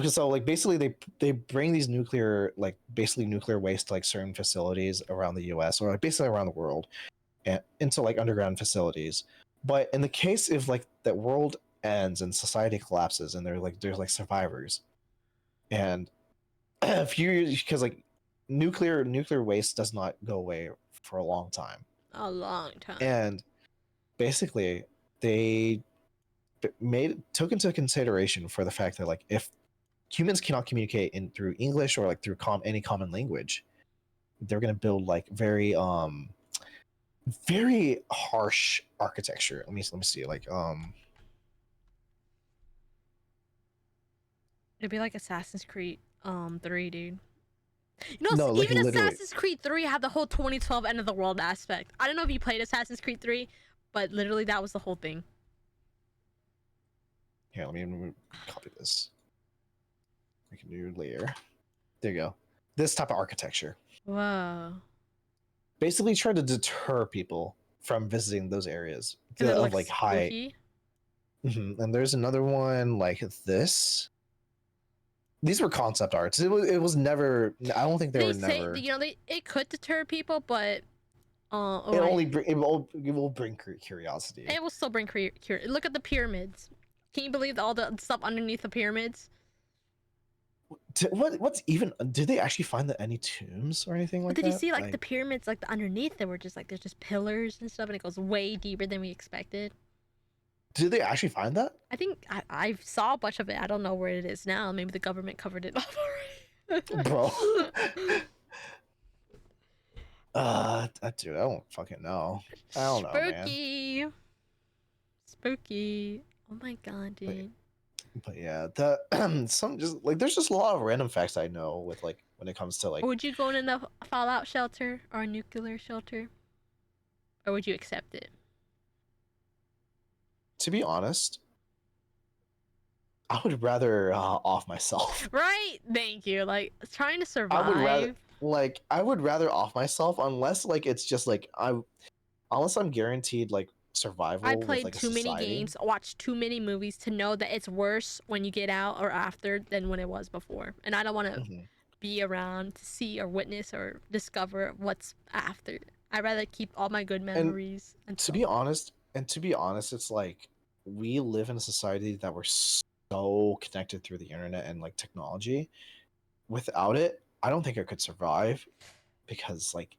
So like basically they bring these nuclear like basically nuclear waste to like certain facilities around the US or like basically around the world and into like underground facilities. But in the case if like that world ends and society collapses and there's like survivors and a few years because like nuclear waste does not go away for a long time. A long time. And basically they took into consideration for the fact that like if humans cannot communicate in through English or like through any common language, they're gonna build like very harsh architecture. Let me see like It'd be like Assassin's Creed 3, dude. You know, no like even literally Assassin's Creed 3 had the whole 2012 end of the world aspect. I don't know if you played Assassin's Creed 3, but literally that was the whole thing. here let me copy this. We can do layer. There you go. This type of architecture Whoa. basically try to deter people from visiting those areas Because it of looks like high. spooky. And there's another one like this. These were concept arts. It was never. I don't think they were say, never. you know, it could deter people, but It only it will bring curiosity. it will still bring look at the pyramids. Can you believe all the stuff underneath the pyramids? What's even? Did they actually find any tombs or anything like Did that? you see like the pyramids, like the underneath? They were just like there's just pillars and stuff, and it goes way deeper than we expected. Did they actually find that? I think I saw a bunch of it. I don't know where it is now. Maybe the government covered it up already. Bro. Dude, I don't fucking know. I don't know, man. Spooky. Oh my god, dude. But yeah, the some just like there's just a lot of random facts I know with like when it comes to like. Would you go in a fallout shelter or a nuclear shelter, or would you accept it? To be honest, I would rather off myself. Right? Thank you. Like trying to survive. I would rather off myself unless like it's just like unless I'm guaranteed like survival. I played with, like, too many games, watched too many movies to know that it's worse when you get out or after than when it was before. And I don't want to be around to see or witness or discover what's after. I'd rather keep all my good memories. And to be honest, it's like we live in a society that we're so connected through the internet and like technology. Without it, I don't think I could survive because like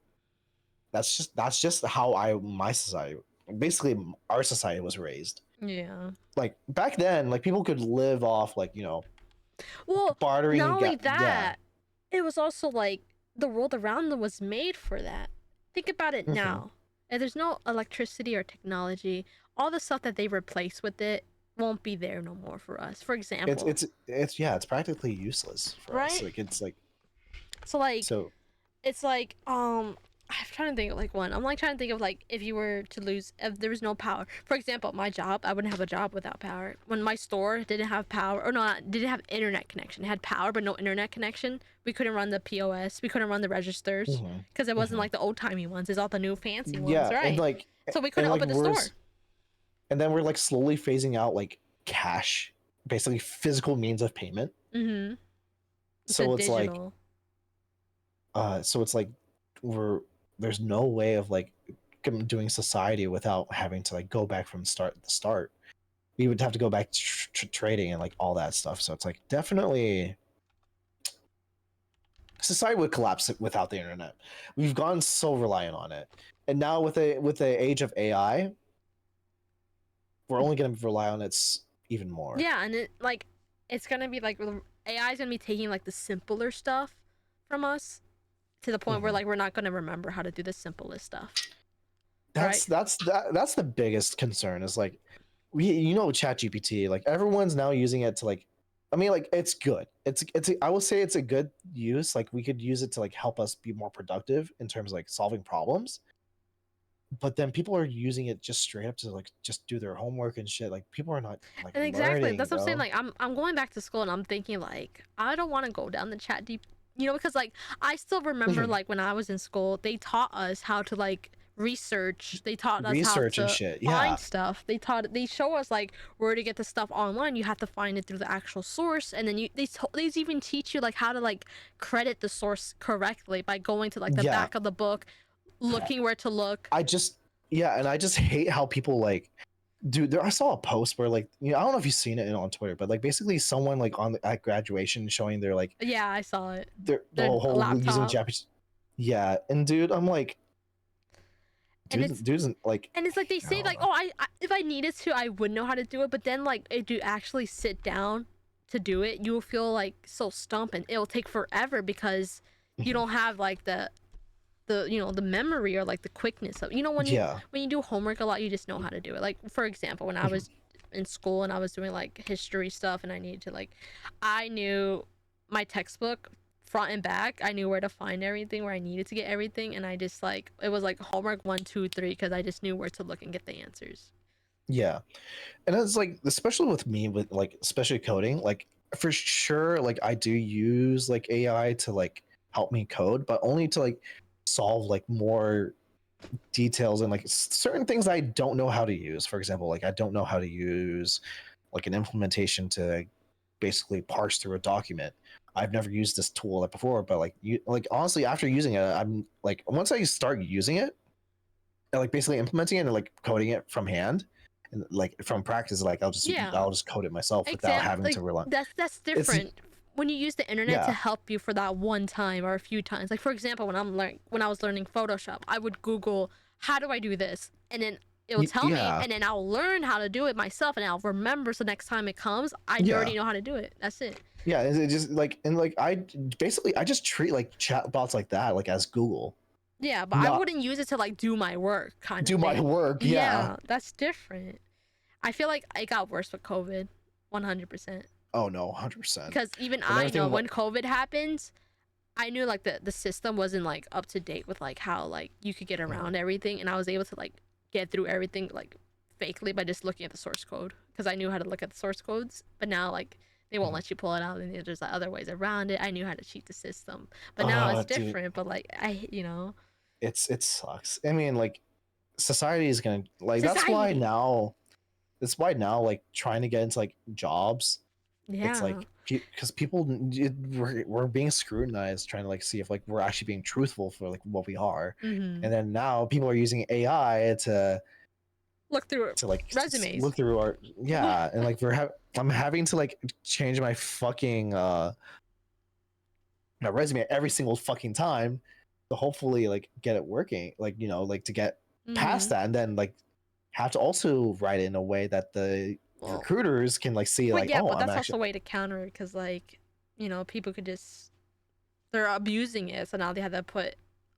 that's just how my society, basically our society was raised. Yeah. Like back then, like people could live off like, you know, well, bartering. not only that, it was also like the world around them was made for that. Think about it now. If there's no electricity or technology, all the stuff that they replace with it won't be there no more for us. For example, it's practically useless for us. Like it's like it's like I'm trying to think of like one. I'm like trying to think of like if you were to lose, if there was no power. For example, my job, I wouldn't have a job without power. When my store didn't have power, or not, didn't have internet connection. It had power but no internet connection. We couldn't run the POS. We couldn't run the registers because it wasn't like the old timey ones. It's all the new fancy ones, right? And like so we couldn't open the store. And then we're like slowly phasing out like cash, basically physical means of payment. So it's digital. So it's like there's no way of like doing society without having to like go back from the start. We would have to go back to trading and like all that stuff. So it's like definitely society would collapse without the internet. We've gone so reliant on it, and now with the age of AI, we're only going to rely on it even more. Yeah, and it's gonna be like AI is gonna be taking like the simpler stuff from us to the point where like we're not gonna remember how to do the simplest stuff. That's the biggest concern is like ChatGPT, like everyone's now using it to like, I mean like it's good. I will say it's a good use. Like we could use it to like help us be more productive in terms of like solving problems. But then people are using it just straight up to like just do their homework and shit. Like people are not like and exactly learning, that's what I'm saying. Like I'm going back to school and I'm thinking like I don't want to go down the ChatGPT, because like I still remember like when I was in school they taught us how to like research. They taught us how research and to shit. Yeah, find stuff. They show us like where to get the stuff online. You have to find it through the actual source, and then they even teach you like how to like credit the source correctly by going to like the yeah. back of the book, looking where to look. I just and I just hate how people like, dude. I saw a post where like, I don't know if you've seen it on Twitter, but like basically someone like at graduation showing their like Yeah, I saw it. the Their whole using laptop. Japanese. Yeah, and dude, I'm like, And it's dude's like, and it's like they I say don't like, know. oh, I if I needed to, I would know how to do it. But then like if you actually sit down to do it, you will feel like so stumped, and it'll take forever because you Mhm. don't have like the memory or like the quickness of when Yeah. you do homework a lot, you just know how to do it. Like for example, when I Mhm. was in school and I was doing like history stuff, and I needed to like, I knew my textbook front and back. I knew where to find everything, where I needed to get everything, and I just like, it was like homework 1, 2, 3 because I just knew where to look and get the answers. Yeah, and it's like, especially with me, with like especially coding, like for sure, like I do use like AI to like help me code, but only to like solve like more details and like certain things I don't know how to use. For example, like I don't know how to use like an implementation to basically parse through a document. I've never used this tool like before, but like honestly, after using it, I'm like, once I start using it and like basically implementing it and like coding it from hand and like from practice, like Yeah, I'll just code it myself without exam having like to rely. that's It's different when you use the internet to yeah, help you for that one time or a few times. Like for example, when I was learning Photoshop, I would Google, how do I do this, and then it'll tell me, yeah, and then I'll learn how to do it myself, and I'll remember, so next time it comes, I yeah. already know how to do it. That's it. Yeah, it just like, and like I just treat like chatbots like that like as Google, Yeah, but I not wouldn't use it to like do my work kind of do my thing. work. Yeah. Yeah, that's different. I feel like it got worse with COVID, 100%. Oh no, 100%. Because even And I everything know about when COVID happened, I knew like the system wasn't like up to date with like how like you could get Mhm. around everything, and I was able to like get through everything like fakely by just looking at the source code because I knew how to look at the source codes. But now like they won't Mhm. let you pull it out, and there's like other ways around it. I knew how to cheat the system, but now it's Dude, different. But like it sucks. I mean, like society is gonna like, society. that's why now like trying to get into like jobs, it's Yeah. like because people we're being scrutinized trying to like see if like we're actually being truthful for like what we are, Mm-hmm. and then now people are using AI Look through to like resumes. look through our, yeah, and like I'm having to like change my fucking my resume every single fucking time to hopefully like get it working, like like to get past Mm-hmm. that, and then like have to also write it in a way that the Well, recruiters can like see but like, yeah, oh, but I'm that's also actually. a way to counter it because like people could just, they're abusing it, so now they have to put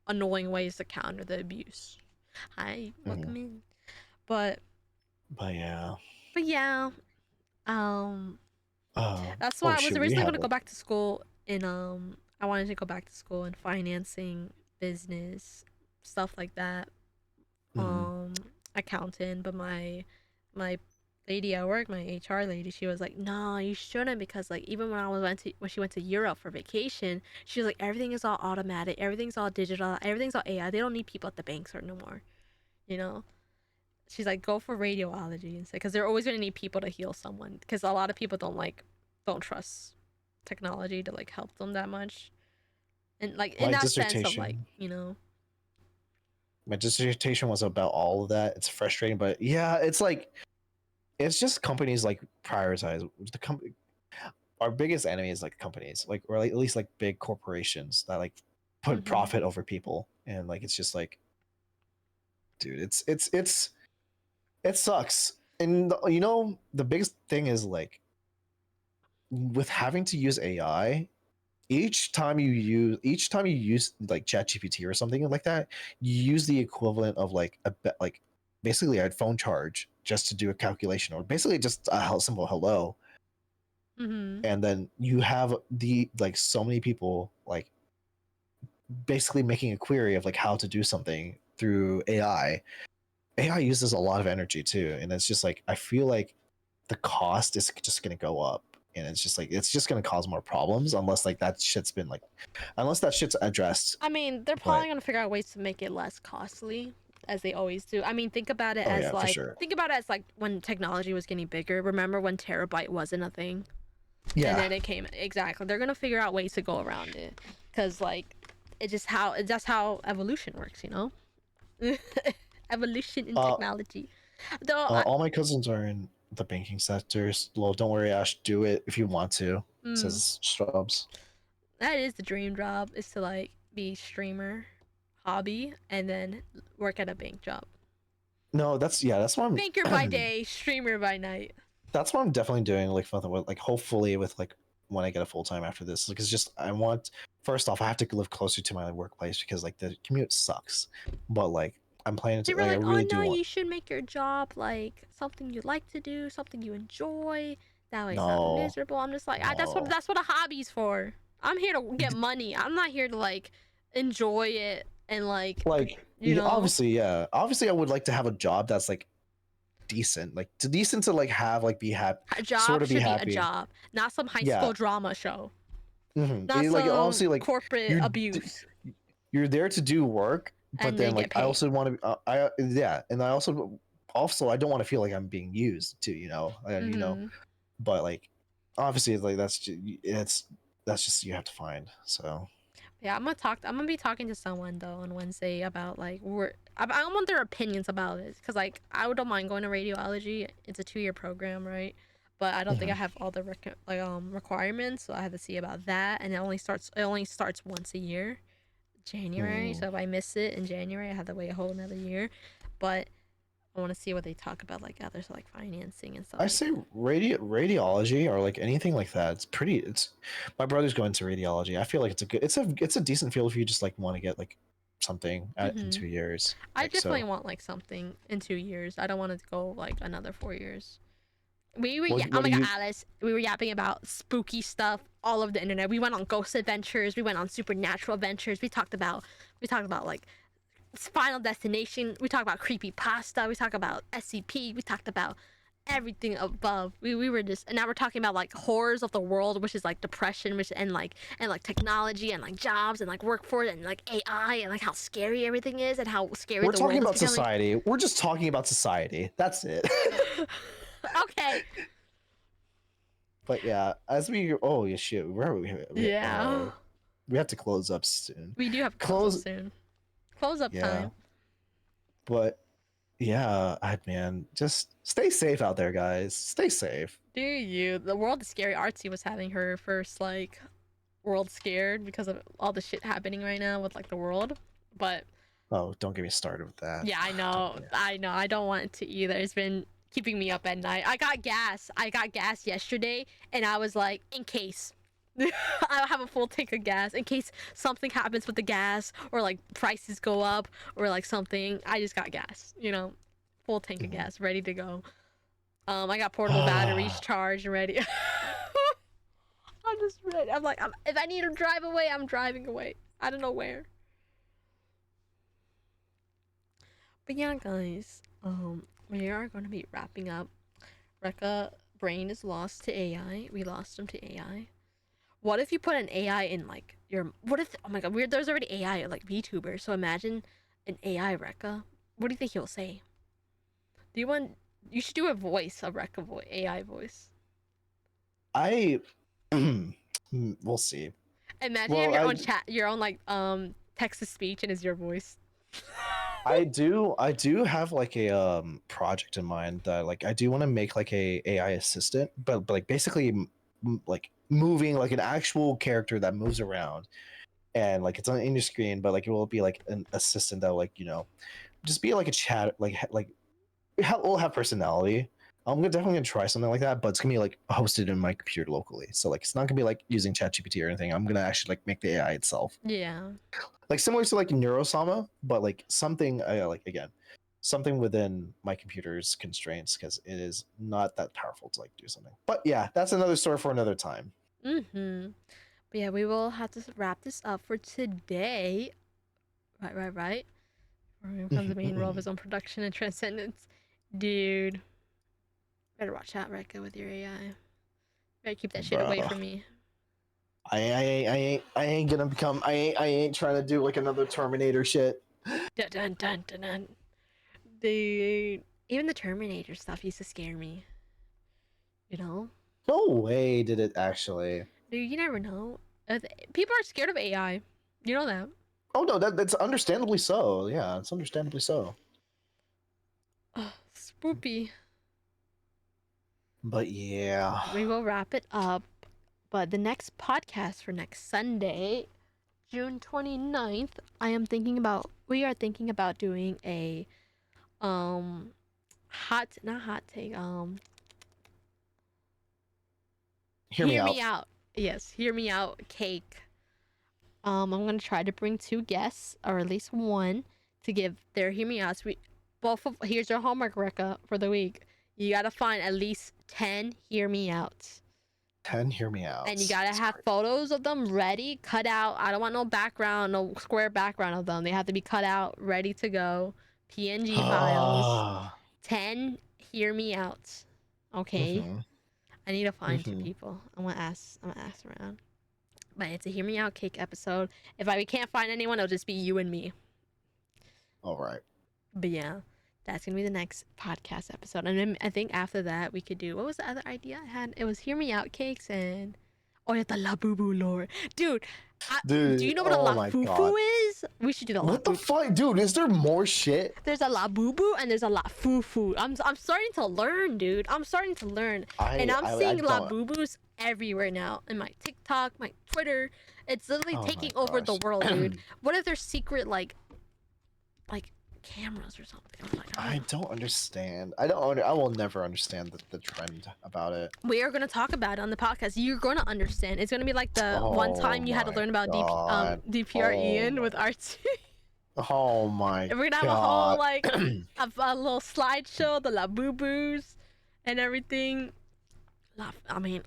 annoying ways to counter the abuse. Hi, Mhm. welcome in. But But yeah. but yeah, um, that's why Oh I was shoot, we originally going have to go back to school in I wanted to go back to school in financing, business, stuff like that. Mhm. Accountant, but my lady at work, my HR lady, she was like, "No, you shouldn't," because like even when she went to Europe for vacation, she was like, "Everything is all automatic, everything's all digital, everything's all AI. They don't need people at the banks or no more." You know, she's like, "Go for radiology instead, because they're always gonna need people to heal someone, because a lot of people don't trust technology to like help them that much, and like in my that sense of like dissertation my dissertation was about all of that. It's frustrating, but yeah, it's like, it's just companies like prioritize the company. Our biggest enemy is like companies, like, or like at least like big corporations that like put Mm-hmm. profit over people, and like it's just like, dude, it sucks. And the biggest thing is like, with having to use AI, each time you use like ChatGPT or something like that, you use the equivalent of like like basically a phone charge just to do a calculation, or basically just a simple hello. Mm-hmm. And then you have the like so many people like basically making a query of like how to do something through AI uses a lot of energy too, and it's just like, I feel like the cost is just going to go up, and it's just like, it's just going to cause more problems unless like that shit's been like, unless that shit's addressed. I mean, they're But probably gonna figure out ways to make it less costly. as they always do. I mean, think about it Oh as yeah, for like sure. when technology was getting bigger. Remember when terabyte wasn't a thing, and Yeah. then it came. Exactly, they're gonna figure out ways to go around it, cause like that's how evolution works, you know. Evolution in Uh, technology. Though, all my cousins are in the banking sectors. Well, don't worry, Ash. Do it if you want to. Says Strubs. that is the dream job, is to like be streamer, hobby, and then work at a bank job. No, that's what Banker by I'm. day, streamer by night. That's what I'm definitely doing. Like, like hopefully with like when I get a full time after this. Like, it's just I want. First off, I have to live closer to my workplace because like the commute sucks. But like I'm planning They to were like I like, "Oh really do no, want. you should make your job like something you like to do, something you enjoy. That way it's not No, miserable." I'm just like, no. that's what a hobby's for. I'm here to get money. I'm not here to like enjoy it and like Like you know. obviously, yeah. Obviously, I would like to have a job that's like decent, like to decent to like have like be happy, A sort job of be should be a happy. job, not some high Yeah. school drama show, not Like some honestly, like corporate you're abuse, you're there to do work, but and they then get like I paid. also want to, yeah, and I also I don't want to feel like I'm being used too, Mm-hmm. but like obviously like that's just you have to find. So Yeah, I'm gonna be talking to someone though on Wednesday about like I want their opinions about it because like I don't mind going to radiology. It's a 2-year program, right? But I don't think I mhm. have all the requirements, so I have to see about that. And it only starts once a year, January. Mm. So if I miss it in January, I have to wait a whole another year. But I want to see what they talk about, like others like financing and stuff I like say that. radiology or like anything like that. It's pretty. It's my brother's going to radiology. I feel like it's a decent field if you just like want to get like something in Mm-hmm. 2 years. I Like definitely so, want like something in 2 years. I don't want to go like another 4 years. We were oh what my do god, you? Alice, we were yapping about spooky stuff all over the internet. We went on ghost adventures, we went on supernatural adventures. We talked about like Final Destination, we talked about creepy pasta, we talked about SCP, we talked about everything above. We were just, and now we're talking about like horrors of the world, which is like depression, which and like technology and like jobs and like workforce and like AI and like how scary everything is and how scary We're the talking world is about becoming. society. We're just talking about society. That's it. Okay. But yeah, as we oh yeah shit, Yeah. we have to close up soon. We do have to close up Close soon. Close up yeah, time. but yeah, man, just stay safe out there, guys. Stay safe. Do you? The World of Scary Artsy was having her first like world scared because of all the shit happening right now with like the world. But Oh, don't get me started with that. yeah, I Don't, know. yeah. I know. I don't want it to either. It's been keeping me up at night. I got gas. I got gas yesterday and I was like, in case. I have a full tank of gas in case something happens with the gas or like prices go up or like something. I just got gas, you know, full tank of Mhm. gas ready to go. I got portable batteries charged and ready. I'm just ready. I'm like, if I need to drive away, I'm driving away. I don't know where. But yeah, guys, we are going to be wrapping up. Rekka brain is lost to AI. We lost him to AI. What if you put an AI in like your? What if? Oh my god, weird. There's already AI like Vtuber. So imagine an AI Rekka. What do you think he'll say? Do you want? You should do a voice, a Rekka voice, AI voice. I we'll see. Imagine you have Well, your own chat, your own like text to speech, and it's your voice. I do have like a project in mind that like I do want to make like a AI assistant, but like basically like moving like an actual character that moves around and like it's on your screen, but like it will be like an assistant that like just be like a chat will have personality. Definitely gonna try something like that, but it's gonna be like hosted in my computer locally. So like it's not gonna be like using ChatGPT or anything. I'm gonna actually like make the AI itself, Yeah. like similar to like Neurosama, but like something like again, something within my computer's constraints because it is not that powerful to like do something. But yeah, that's another story for another time. Mm-hmm. But yeah, we will have to wrap this up for today. Right. Where becomes the main role of his own production and transcendence. Dude. Better watch out, Rekka, with your AI. Better keep that shit Bro, away from me. I ain't gonna become I ain't trying to do like another Terminator shit. Dun dun dun dun dun. Even the Terminator stuff used to scare me. You know? No way did it actually. Dude, you never know. People are scared of AI. You know that. Oh no, that's understandably so. Yeah, it's understandably so. Ugh, spoopy. But yeah. We will wrap it up. But the next podcast for next Sunday, June 29th, we are thinking about doing a not hot take, Hear me hear out. me out. Yes, hear me out cake. I'm gonna try to bring 2 guests, or at least one, to give their hear me outs. Here's your homework, Rekka, for the week. You gotta find at least 10 hear me outs. 10 hear me out. And you gotta have photos of them ready, cut out. I don't want no background, no square background of them. They have to be cut out, ready to go. PNG files. 10 hear me outs. Okay. Mhm. I need to find 2 Mhm. people. I'm gonna ask around. But it's a hear me out cake episode. If we can't find anyone, it'll just be you and me. All right. But yeah, that's gonna be the next podcast episode. And then I think after that we could do, what was the other idea I had? It was hear me out cakes and yeah, the La Boo Boo lore. Dude, Dude, do you know what a oh La my Foo God. Foo is? We should do the La What the Boo. fuck, dude? Is there more shit? There's a La Boo Boo and there's a La Foo Foo. I'm starting to learn, dude. I'm starting to learn. And I'm seeing La Boo Boos everywhere now. In my TikTok, my Twitter. It's literally Oh taking my over the gosh. world, dude. What if there's secret like cameras or something? I don't understand. I will never understand the trend about it. We are gonna talk about it on the podcast. You're gonna understand. It's gonna be like the one time you had to learn about DPR Ian with RT. Oh my God. We're gonna have a whole like a little slideshow, the La Boo Boos, and everything. I mean,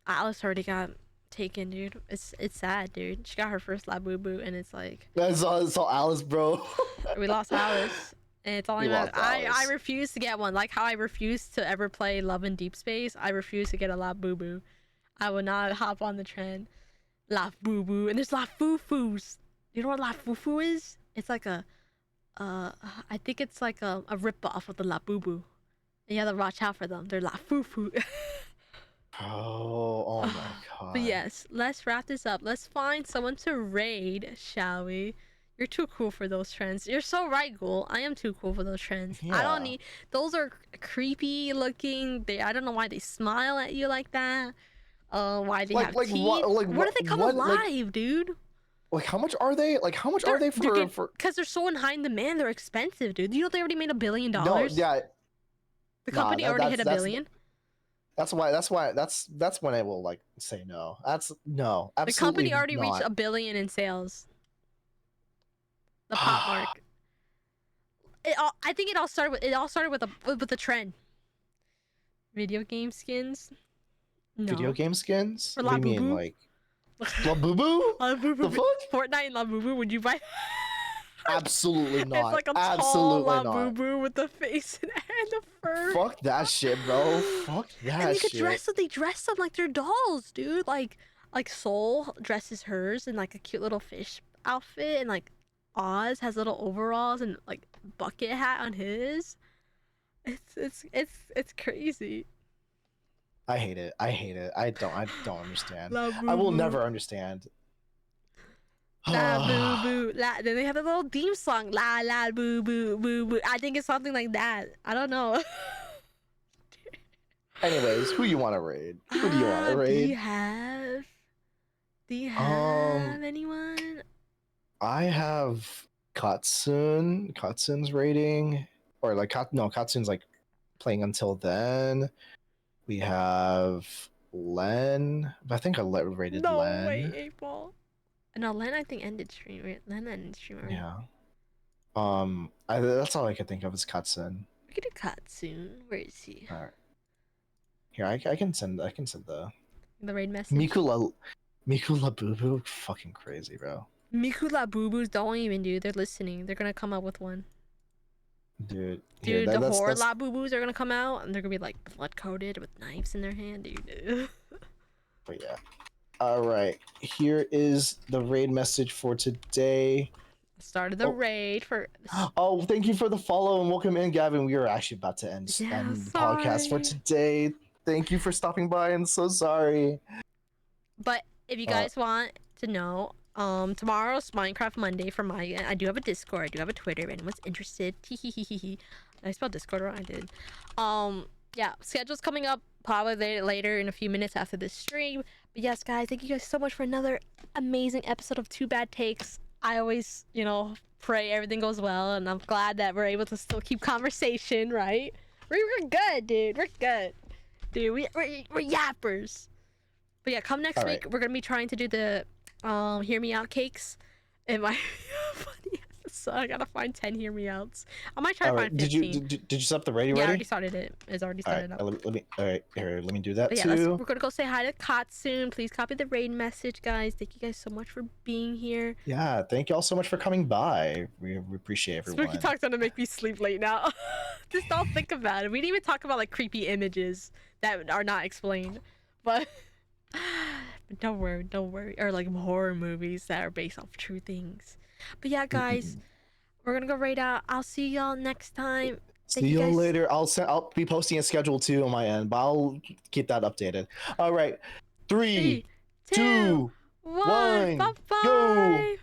Alice already got taken, dude. It's sad, dude. She got her first La Boo Boo, and it's like That's all Alice, bro. we lost Alice. And it's all I refuse to get one. Like how I refuse to ever play Love in Deep Space, I refuse to get a La Boo Boo. I would not hop on the trend. La Boo Boo. And there's La Foo Foos. You know what La Foo Foo is? It's like I think it's like a rip-off of the La Boo Boo. And you have to watch out for them. They're La Foo Foo. Oh my God. But yes, let's wrap this up. Let's find someone to raid, shall we? You're too cool for those trends. You're so right, Ghoul. I am too cool for those trends. Yeah. I don't need... Those are creepy looking. I don't know why they smile at you like that. Why they have teeth. What if they come alive, dude? Like, how much are they? Like, how much are they for... Because they're so in high demand, they're expensive, dude. You know they already made $1 billion? No, yeah. The company already hit $1 billion? That's when I will, like, say no. No, absolutely the company already not. reached $1 billion in sales. The pop mark. I think it all started with a trend. Video game skins. No. Video game skins? For What do you mean, like La Boo Boo? La Boo Boo. The fuck? Fortnite La Boo Boo. Would you buy? Absolutely not. It's like a absolutely tall La not. Boo Boo with the face and the fur. Fuck that shit, bro. Fuck that and you shit. could dress them. They dress them like they're dolls, dude. Like Soul dresses hers in like a cute little fish outfit, and like Oz has little overalls and like bucket hat on his. It's crazy. I hate it. I don't understand. La Boo I will Boo. never understand. La boo boo. Then they have a little theme song. La la boo boo boo boo. I think it's something like that. I don't know. Anyways, who you want to raid? Who do you want to raid? Do you have anyone? I have Katsune. Katsune's raiding, or like Katsune's like playing until then. We have Len. I think I raided No Len. way, 8-Ball. No, Len I think ended stream. Len ended stream already. Yeah. That's all I could think of is Katsune. We could do Katsune. Where is he? All right. Here, I can send the raid message. Miku La Boo Boo, fucking crazy, bro. Miku La Boo Boos don't even do. They're listening. They're gonna come up with one. Dude, the horror La Boo Boos are gonna come out and they're gonna be like blood coated with knives in their hand, dude. But yeah. All right. Here is the raid message for today. Started the raid for. Oh, thank you for the follow and welcome in, Gavin. We are actually about to end the podcast for Sorry. today. Thank you for stopping by, and so sorry. But if you guys want to know, tomorrow's Minecraft Monday for my. I do have a Discord. I do have a Twitter. If anyone's interested, I spelled Discord wrong. I did. Yeah, schedule's coming up probably later in a few minutes after this stream. But yes, guys, thank you guys so much for another amazing episode of Two Bad Takes. I always, pray everything goes well, and I'm glad that we're able to still keep conversation, right? We're good, dude. We're good, dude. We're yappers. But yeah, come next week. We're gonna be trying to do the hear me out cakes. It might be funny. So I gotta find 10 hear me outs. I might try to find 15. Did you set up the radio? Yeah, I ready? already started it. It's already started up. Let me. All right, here. Let me do that But yeah, too. we're gonna go say hi to Kot soon. Please copy the raid message, guys. Thank you guys so much for being here. Yeah, thank you all so much for coming by. We appreciate everyone. Spooky Talk's gonna make me sleep late now. Just don't think about it. We didn't even talk about like creepy images that are not explained, but don't worry. Or like horror movies that are based off true things. But yeah, guys, we're gonna go raid out. I'll see y'all next time. See you later. I'll be posting a schedule too on my end, but I'll keep that updated. All right, 3, 2, 1, bye-bye. go.